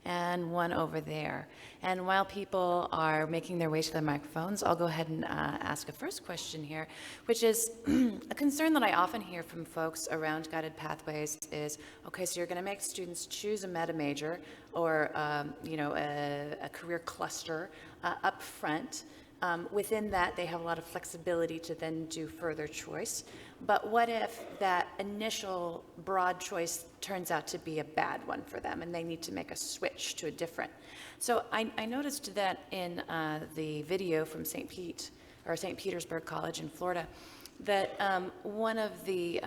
and one over there. And while people are making their way to the microphones, I'll go ahead and ask a first question here, which is a concern that I often hear from folks around guided pathways is, okay, so you're going to make students choose a meta major or a career cluster up front. Within that, they have a lot of flexibility to then do further choice. But what if that initial broad choice turns out to be a bad one for them and they need to make a switch to a different? So I noticed that in the video from St. Petersburg College in Florida, that one of the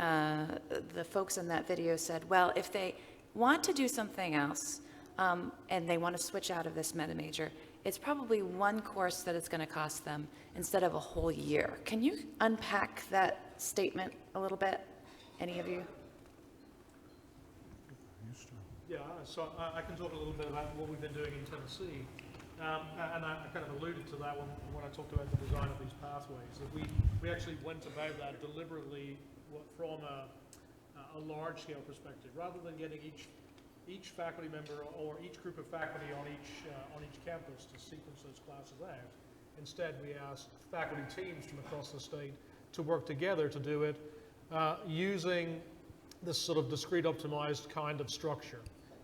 folks in that video said, well, if they want to do something else and they want to switch out of this meta major, it's probably one course that it's going to cost them instead of a whole year. Can you unpack that statement a little bit, any of you? Yeah, so I can talk a little bit about what we've been doing in Tennessee. And I kind of alluded to that when I talked about the design of these pathways. That we actually went about that deliberately from a large-scale perspective, rather than getting each faculty member or each group of faculty on each campus to sequence those classes out. Instead, we asked faculty teams from across the state to work together to do it using this sort of discrete optimized kind of structure.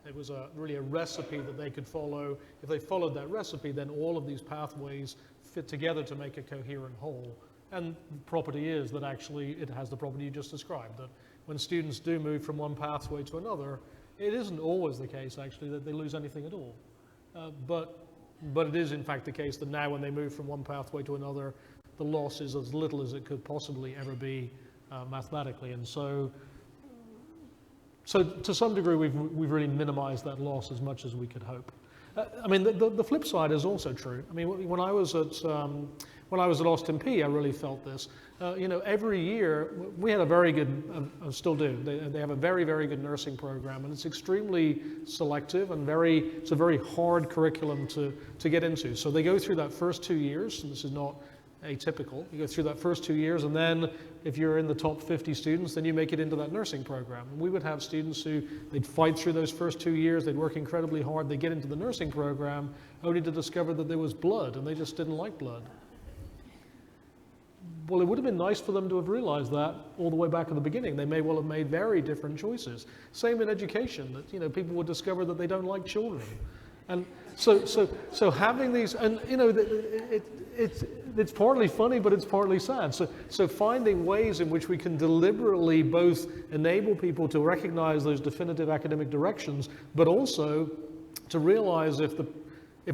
It was really a recipe that they could follow. If they followed that recipe, then all of these pathways fit together to make a coherent whole. And the property is that actually it has the property you just described, that when students do move from one pathway to another, it isn't always the case, actually, that they lose anything at all. But it is, in fact, the case that now when they move from one pathway to another, the loss is as little as it could possibly ever be mathematically. And so to some degree, we've really minimized that loss as much as we could hope. I mean, the flip side is also true. I mean, when I was at Austin P, I really felt this. Every year we had a very good, still do. They have a very, very good nursing program, and it's extremely selective and it's a very hard curriculum to get into. So they go through that first 2 years, and this is not atypical. You go through that first 2 years, and then if you're in the top 50 students, then you make it into that nursing program. And we would have students who, they'd fight through those first 2 years, they'd work incredibly hard, they'd get into the nursing program, only to discover that there was blood, and they just didn't like blood. Well, it would have been nice for them to have realized that all the way back at the beginning. They may well have made very different choices. Same in education, that people would discover that they don't like children. And so having these, and you know, it's partly funny, but it's partly sad. So finding ways in which we can deliberately both enable people to recognize those definitive academic directions, but also to realize if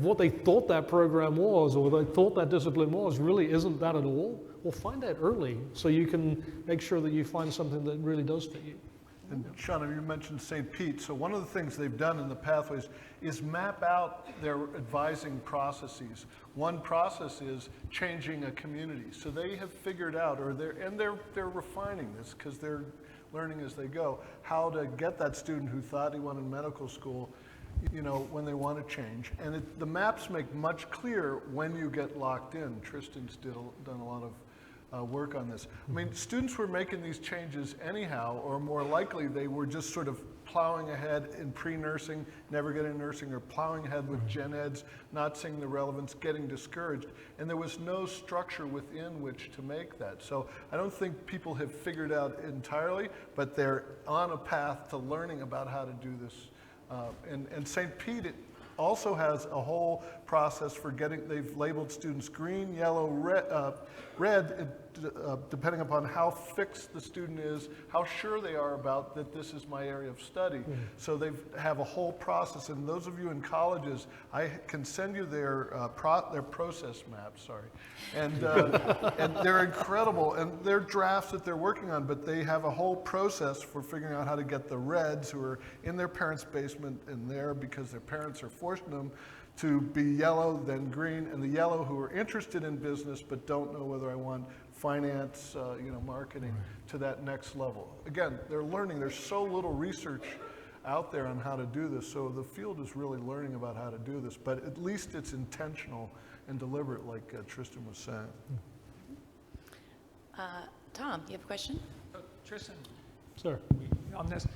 what they thought that program was or they thought that discipline was really isn't that at all, well, find out early so you can make sure that you find something that really does fit you. And Shauna, you mentioned St. Pete. So one of the things they've done in the pathways is map out their advising processes. One process is changing a community. So they have figured out, or they're refining this because they're learning as they go, how to get that student who thought he wanted medical school, you know, when they want to change. And the maps make much clearer when you get locked in. Tristan's done a lot of work on this. I mean, students were making these changes anyhow, or more likely they were just sort of plowing ahead in pre-nursing, never getting nursing, or plowing ahead with gen eds, not seeing the relevance, getting discouraged. And there was no structure within which to make that. So I don't think people have figured out entirely, but they're on a path to learning about how to do this. And St. Pete also has a whole process for they've labeled students green, yellow, red, depending upon how fixed the student is, how sure they are about that this is my area of study. So they have a whole process, and those of you in colleges, I can send you their process maps, and they're incredible, and they're drafts that they're working on, but they have a whole process for figuring out how to get the reds who are in their parents' basement and there because their parents are forcing them to be yellow, then green, and the yellow who are interested in business but don't know whether I want finance, marketing to that next level. Again, they're learning. There's so little research out there on how to do this, so the field is really learning about how to do this, but at least it's intentional and deliberate, like Tristan was saying. Tom, you have a question? Tristan, Sir. on this,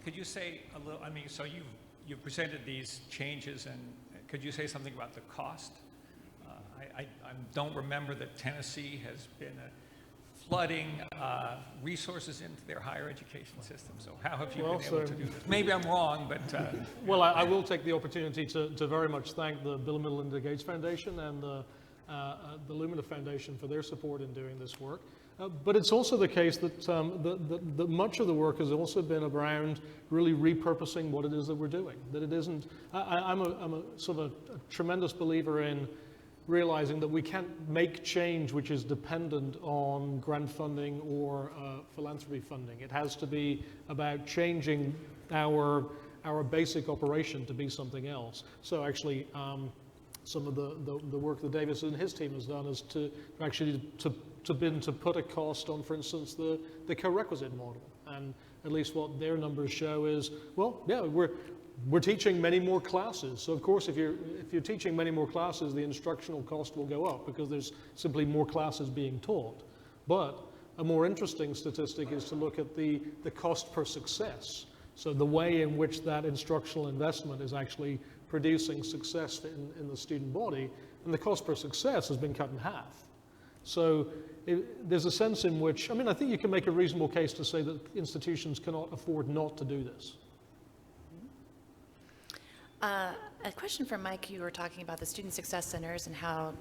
could you say a little, I mean, so you've presented these changes, and could you say something about the cost? I don't remember that Tennessee has been flooding resources into their higher education system. So how have you been able to do this? Maybe I'm wrong, but... Well, I will take the opportunity to very much thank the Bill and Melinda Gates Foundation and the Lumina Foundation for their support in doing this work. But it's also the case that much of the work has also been around really repurposing what it is that we're doing. That it isn't, I'm a sort of a tremendous believer in realizing that we can't make change which is dependent on grant funding or philanthropy funding. It has to be about changing our basic operation to be something else. So actually, some of the work that Davis and his team has done is to actually put a cost on, for instance, the co-requisite model. And at least what their numbers show is, well, yeah, we're teaching many more classes. So of course, if you're teaching many more classes, the instructional cost will go up because there's simply more classes being taught. But a more interesting statistic is to look at the cost per success. So the way in which that instructional investment is actually producing success in the student body, and the cost per success has been cut in half. So there's a sense in which, I mean, I think you can make a reasonable case to say that institutions cannot afford not to do this. A question for Mike. You were talking about the Student Success Centers and how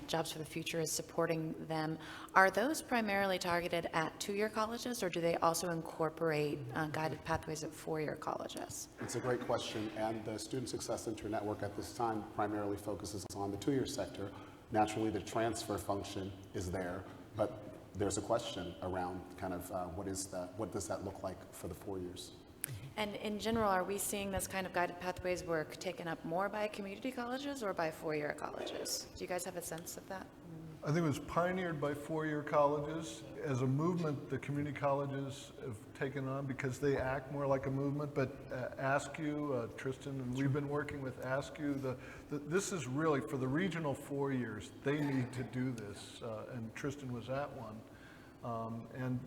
Jobs for the Future is supporting them. Are those primarily targeted at two-year colleges, or do they also incorporate guided pathways at four-year colleges? It's a great question, and the Student Success Center network at this time primarily focuses on the two-year sector. Naturally, the transfer function is there, but there's a question around kind of what does that look like for the 4 years? And in general, are we seeing this kind of guided pathways work taken up more by community colleges or by four-year colleges? Do you guys have a sense of that? I think it was pioneered by four-year colleges. As a movement, the community colleges have taken on because they act more like a movement. But ASCU, Tristan, and we've been working with ASCU. This is really for the regional 4 years. They need to do this, and Tristan was at one.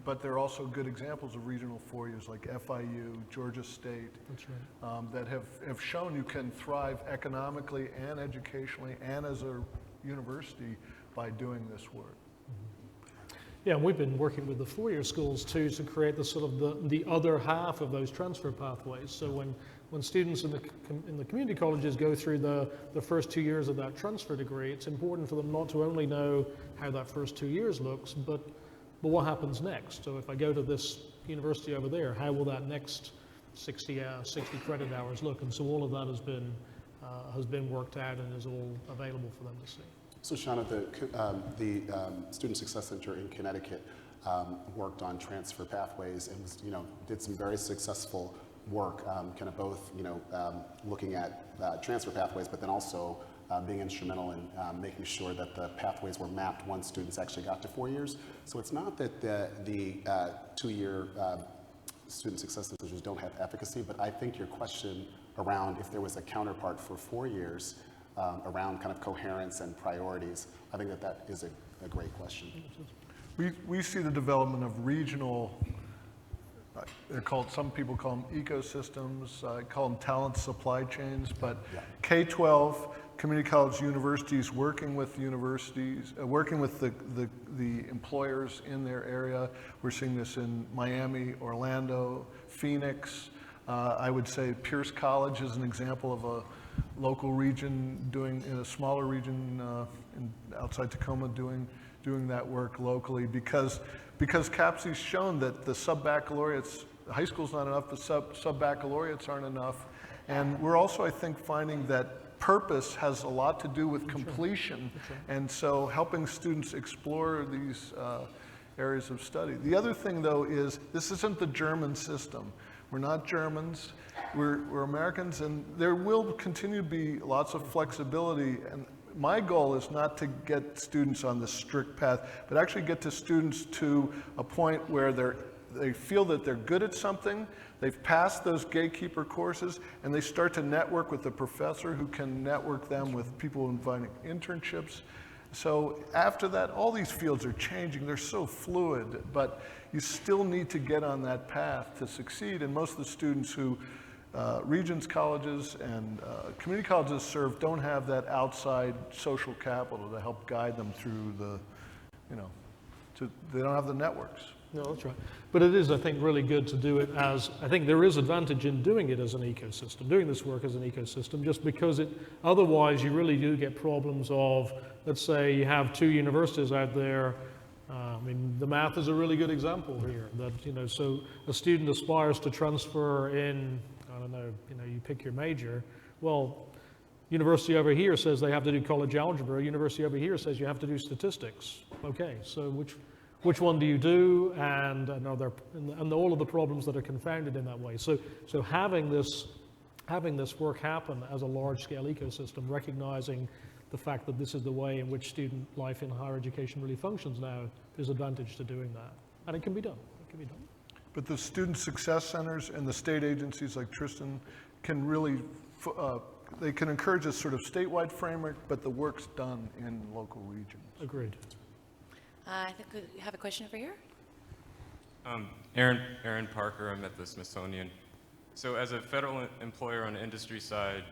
But there are also good examples of regional 4 years like FIU, Georgia State, that's right. That have shown you can thrive economically and educationally and as a university by doing this work. Yeah, and we've been working with the four-year schools too to create the sort of the other half of those transfer pathways. So when students in the community colleges go through the first 2 years of that transfer degree, it's important for them not to only know how that first 2 years looks, but what happens next. So if I go to this university over there, how will that next 60 credit hours look? And so all of that has been worked out and is all available for them to see. So Shauna, the Student Success Center in Connecticut worked on transfer pathways and was, did some very successful work, kind of both, looking at transfer pathways, but then also being instrumental in making sure that the pathways were mapped once students actually got to 4 years. So it's not that the 2-year student success centers don't have efficacy, but I think your question around if there was a counterpart for 4 years around kind of coherence and priorities, I think that is a great question. We see the development of regional, some people call them ecosystems, I call them talent supply chains, but yeah. K-12, community college universities working with universities, working with the employers in their area. We're seeing this in Miami, Orlando, Phoenix. I would say Pierce College is an example of a local region in a smaller region outside Tacoma doing that work locally because CAPSEE's shown that the sub-baccalaureates, high school's not enough, the sub-baccalaureates aren't enough. And we're also, I think, finding that purpose has a lot to do with completion. And so helping students explore these areas of study. The other thing, though, is this isn't the German system. We're not Germans, we're Americans, and there will continue to be lots of flexibility. And my goal is not to get students on the strict path, but actually get to students to a point where they feel that they're good at something, they've passed those gatekeeper courses, and they start to network with a professor who can network them with people inviting internships. So after that, all these fields are changing. They're so fluid, but you still need to get on that path to succeed. And most of the students who Regents colleges and community colleges serve don't have that outside social capital to help guide them through they don't have the networks. No, that's right. But it is, I think, really good to do it as, I think there is advantage in doing it as an ecosystem, doing this work as an ecosystem, just because otherwise you really do get problems of, let's say you have 2 universities out there. I mean, the math is a really good example here, that, so a student aspires to transfer in, I don't know, you pick your major. Well, university over here says they have to do college algebra. University over here says you have to do statistics. Okay, so which one do you do? And all of the problems that are confounded in that way. So having this work happen as a large-scale ecosystem, recognizing the fact that this is the way in which student life in higher education really functions now, there's advantage to doing that. And it can be done. It can be done. But the student success centers and the state agencies like Tristan can really, they can encourage a sort of statewide framework, but the work's done in local regions. Agreed. I think we have a question over here. Aaron Parker, I'm at the Smithsonian. So as a federal employer on the industry side,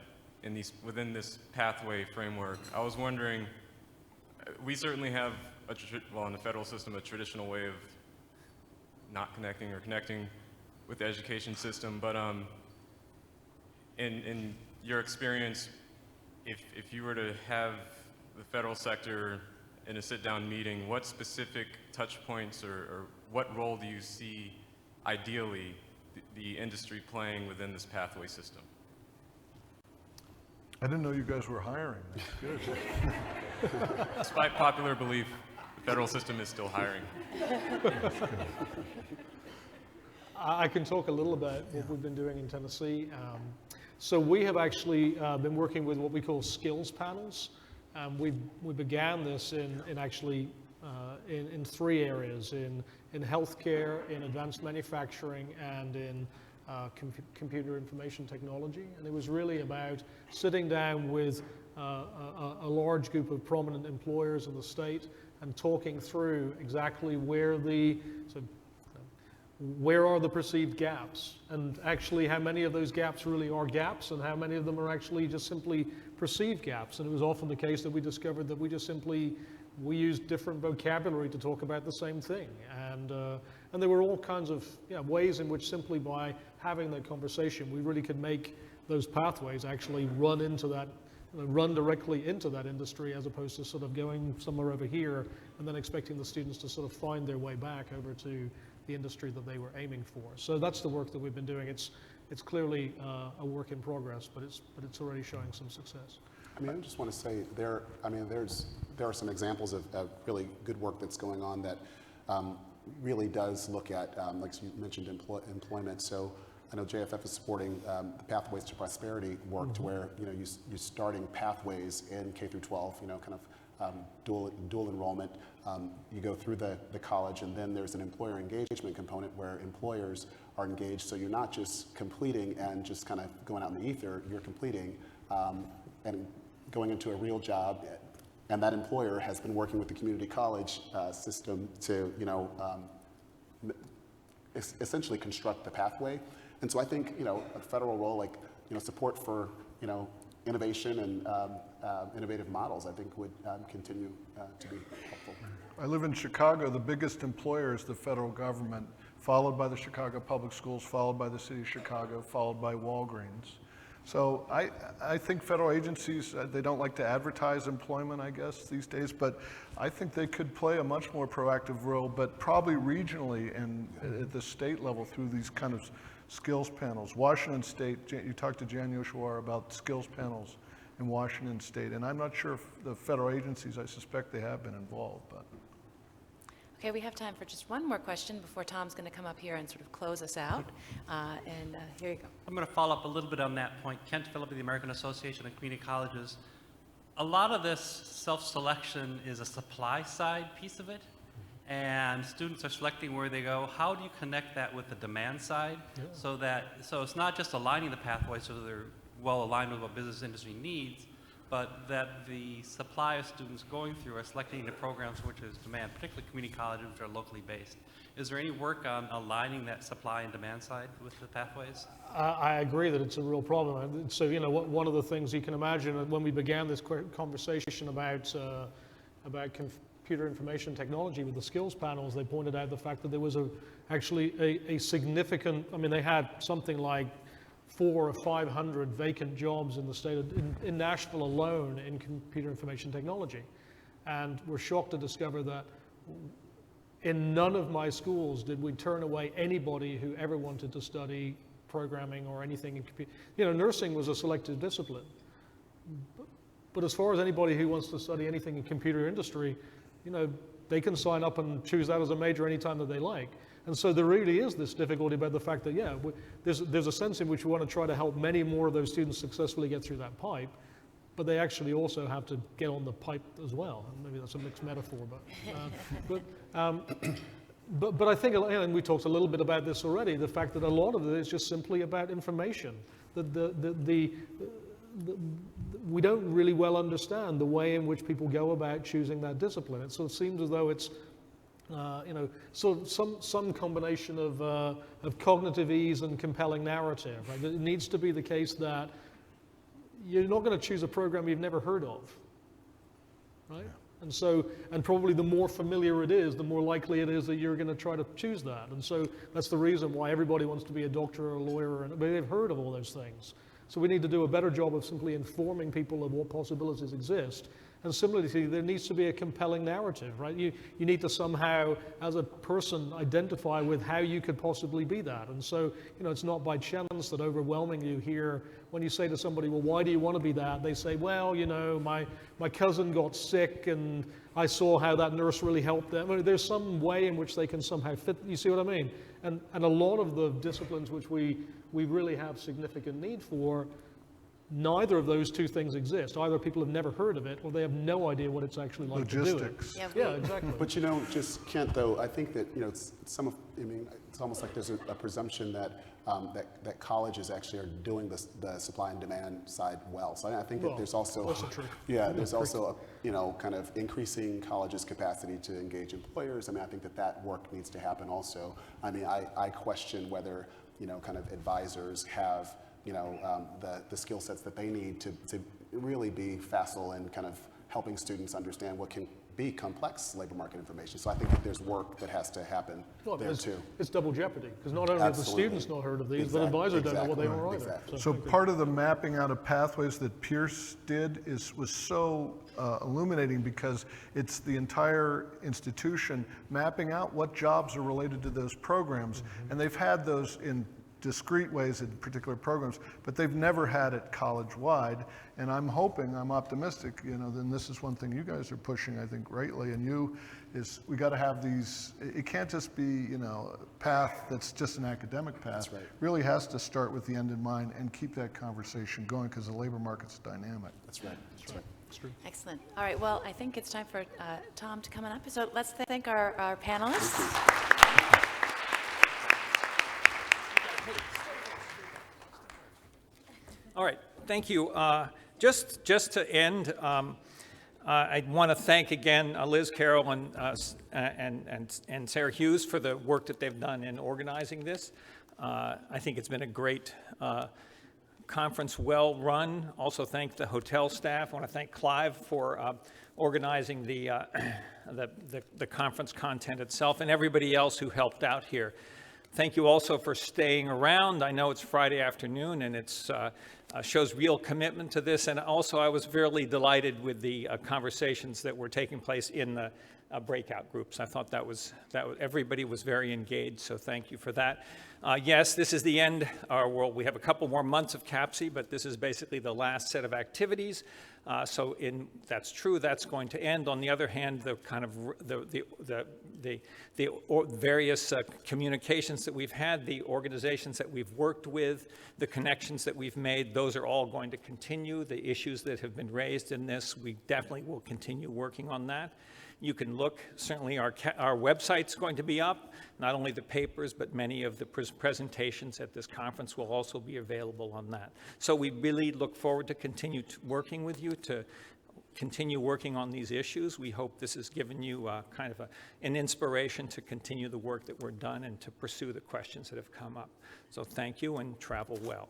within this pathway framework, I was wondering, we certainly have, in the federal system, a traditional way of not connecting or connecting with the education system, but in your experience, if you were to have the federal sector in a sit-down meeting, what specific touch points or what role do you see ideally the industry playing within this pathway system? I didn't know you guys were hiring. That's good. Despite popular belief, the federal system is still hiring. I can talk a little about what we've been doing in Tennessee. So we have actually been working with what we call skills panels. We began this in 3 areas, in healthcare, in advanced manufacturing, and in computer information technology. And it was really about sitting down with a large group of prominent employers in the state and talking through exactly where are the perceived gaps, and actually how many of those gaps really are gaps and how many of them are actually just simply perceived gaps. And it was often the case that we discovered that we used different vocabulary to talk about the same thing. And there were all kinds of ways in which simply by having that conversation, we really could make those pathways actually run into that, run directly into that industry, as opposed to sort of going somewhere over here and then expecting the students to sort of find their way back over to the industry that they were aiming for. So that's the work that we've been doing. It's clearly a work in progress, but it's already showing some success. I mean, I just want to say there are some examples of really good work that's going on that really does look at, like you mentioned, employment. So I know JFF is supporting the Pathways to Prosperity work, to where you're starting pathways in K through 12, kind of dual enrollment. You go through the college, and then there's an employer engagement component where employers are engaged. So you're not just completing and just kind of going out in the ether. You're completing and going into a real job, and that employer has been working with the community college system to essentially construct the pathway. And so I think a federal role, like support for innovation and innovative models, I think would continue to be helpful. I live in Chicago. The biggest employer is the federal government, followed by the Chicago Public Schools, followed by the City of Chicago, followed by Walgreens. So I think federal agencies, they don't like to advertise employment, I guess, these days, but I think they could play a much more proactive role, but probably regionally and at the state level through these kind of skills panels. Washington State, you talked to Jan Yoshwar about skills panels in Washington State, and I'm not sure if the federal agencies, I suspect they have been involved, but. Okay, we have time for just one more question before Tom's going to come up here and sort of close us out. Here you go. I'm going to follow up a little bit on that point. Kent Phillips of the American Association of Community Colleges. A lot of this self-selection is a supply side piece of it, and students are selecting where they go. How do you connect that with the demand side so it's not just aligning the pathway so they're well aligned with what business industry needs, but that the supply of students going through are selecting the programs which is demand, particularly community colleges which are locally based. Is there any work on aligning that supply and demand side with the pathways? I agree that it's a real problem. So, one of the things you can imagine when we began this conversation about computer information technology with the skills panels, they pointed out the fact that there was actually a significant, they had something like 400 or 500 vacant jobs in the state in Nashville alone in computer information technology. And we're shocked to discover that in none of my schools did we turn away anybody who ever wanted to study programming or anything in computer. Nursing was a selected discipline. But as far as anybody who wants to study anything in computer industry, they can sign up and choose that as a major anytime that they like. And so there really is this difficulty about the fact that, there's a sense in which we want to try to help many more of those students successfully get through that pipe, but they actually also have to get on the pipe as well. And maybe that's a mixed metaphor, but I think, and we talked a little bit about this already, the fact that a lot of it is just simply about information. We don't really well understand the way in which people go about choosing that discipline. It sort of seems as though it's sort of some combination of cognitive ease and compelling narrative. Right? It needs to be the case that you're not going to choose a program you've never heard of, right? And probably the more familiar it is, the more likely it is that you're going to try to choose that. And so that's the reason why everybody wants to be a doctor or a lawyer, but they've heard of all those things. So we need to do a better job of simply informing people of what possibilities exist. And similarly, there needs to be a compelling narrative, right? You need to somehow, as a person, identify with how you could possibly be that. And so, it's not by chance that overwhelming you here, when you say to somebody, well, why do you want to be that? They say, well, my cousin got sick and I saw how that nurse really helped them. There's some way in which they can somehow fit, you see what I mean? And a lot of the disciplines which we really have significant need for, neither of those two things exist. Either people have never heard of it, or they have no idea what it's actually like to do it. Yeah, exactly. But just Kent, though, I think that it's almost like there's a presumption that that colleges actually are doing the supply and demand side well. So I think that there's also there's also a, kind of increasing colleges' capacity to engage employers. I think that work needs to happen also. I question whether kind of advisors have the skill sets that they need to really be facile in kind of helping students understand what can be complex labor market information. So I think that there's work that has to happen there too. It's double jeopardy, because not only have the Absolutely. students not heard of these, Exactly. but advisors don't know what they Exactly. are either. Exactly. So part of the mapping out of pathways that Pierce did was so illuminating, because it's the entire institution mapping out what jobs are related to those programs. And they've had those in discrete ways in particular programs, but they've never had it college-wide. And I'm hoping, I'm optimistic, then this is one thing you guys are pushing, I think, greatly, and is we got to have these, it can't just be, a path that's just an academic path. That's right. Really has to start with the end in mind and keep that conversation going, because the labor market's dynamic. That's right. That's right. Excellent. All right, well, I think it's time for Tom to come on up. So let's thank our panelists. All right, thank you. Just to end, I want to thank again Liz Carroll and Sarah Hughes for the work that they've done in organizing this. I think it's been a great conference, well run. Also thank the hotel staff. I want to thank Clive for organizing the conference content itself, and everybody else who helped out here. Thank you also for staying around. I know it's Friday afternoon, and it shows real commitment to this. And also, I was very delighted with the conversations that were taking place in the breakout groups. I thought that was everybody was very engaged. So thank you for that. Yes, this is the end. We have a couple more months of CAPSEE, but this is basically the last set of activities. That's true. That's going to end. On the other hand, the kind of the various communications that we've had, the organizations that we've worked with, the connections that we've made, those are all going to continue. The issues that have been raised in this, we definitely will continue working on that. You can look, certainly our website's going to be up. Not only the papers, but many of the presentations at this conference will also be available on that. So we really look forward to continue working with you, to continue working on these issues. We hope this has given you kind of an inspiration to continue the work that we're done and to pursue the questions that have come up. So thank you and travel well.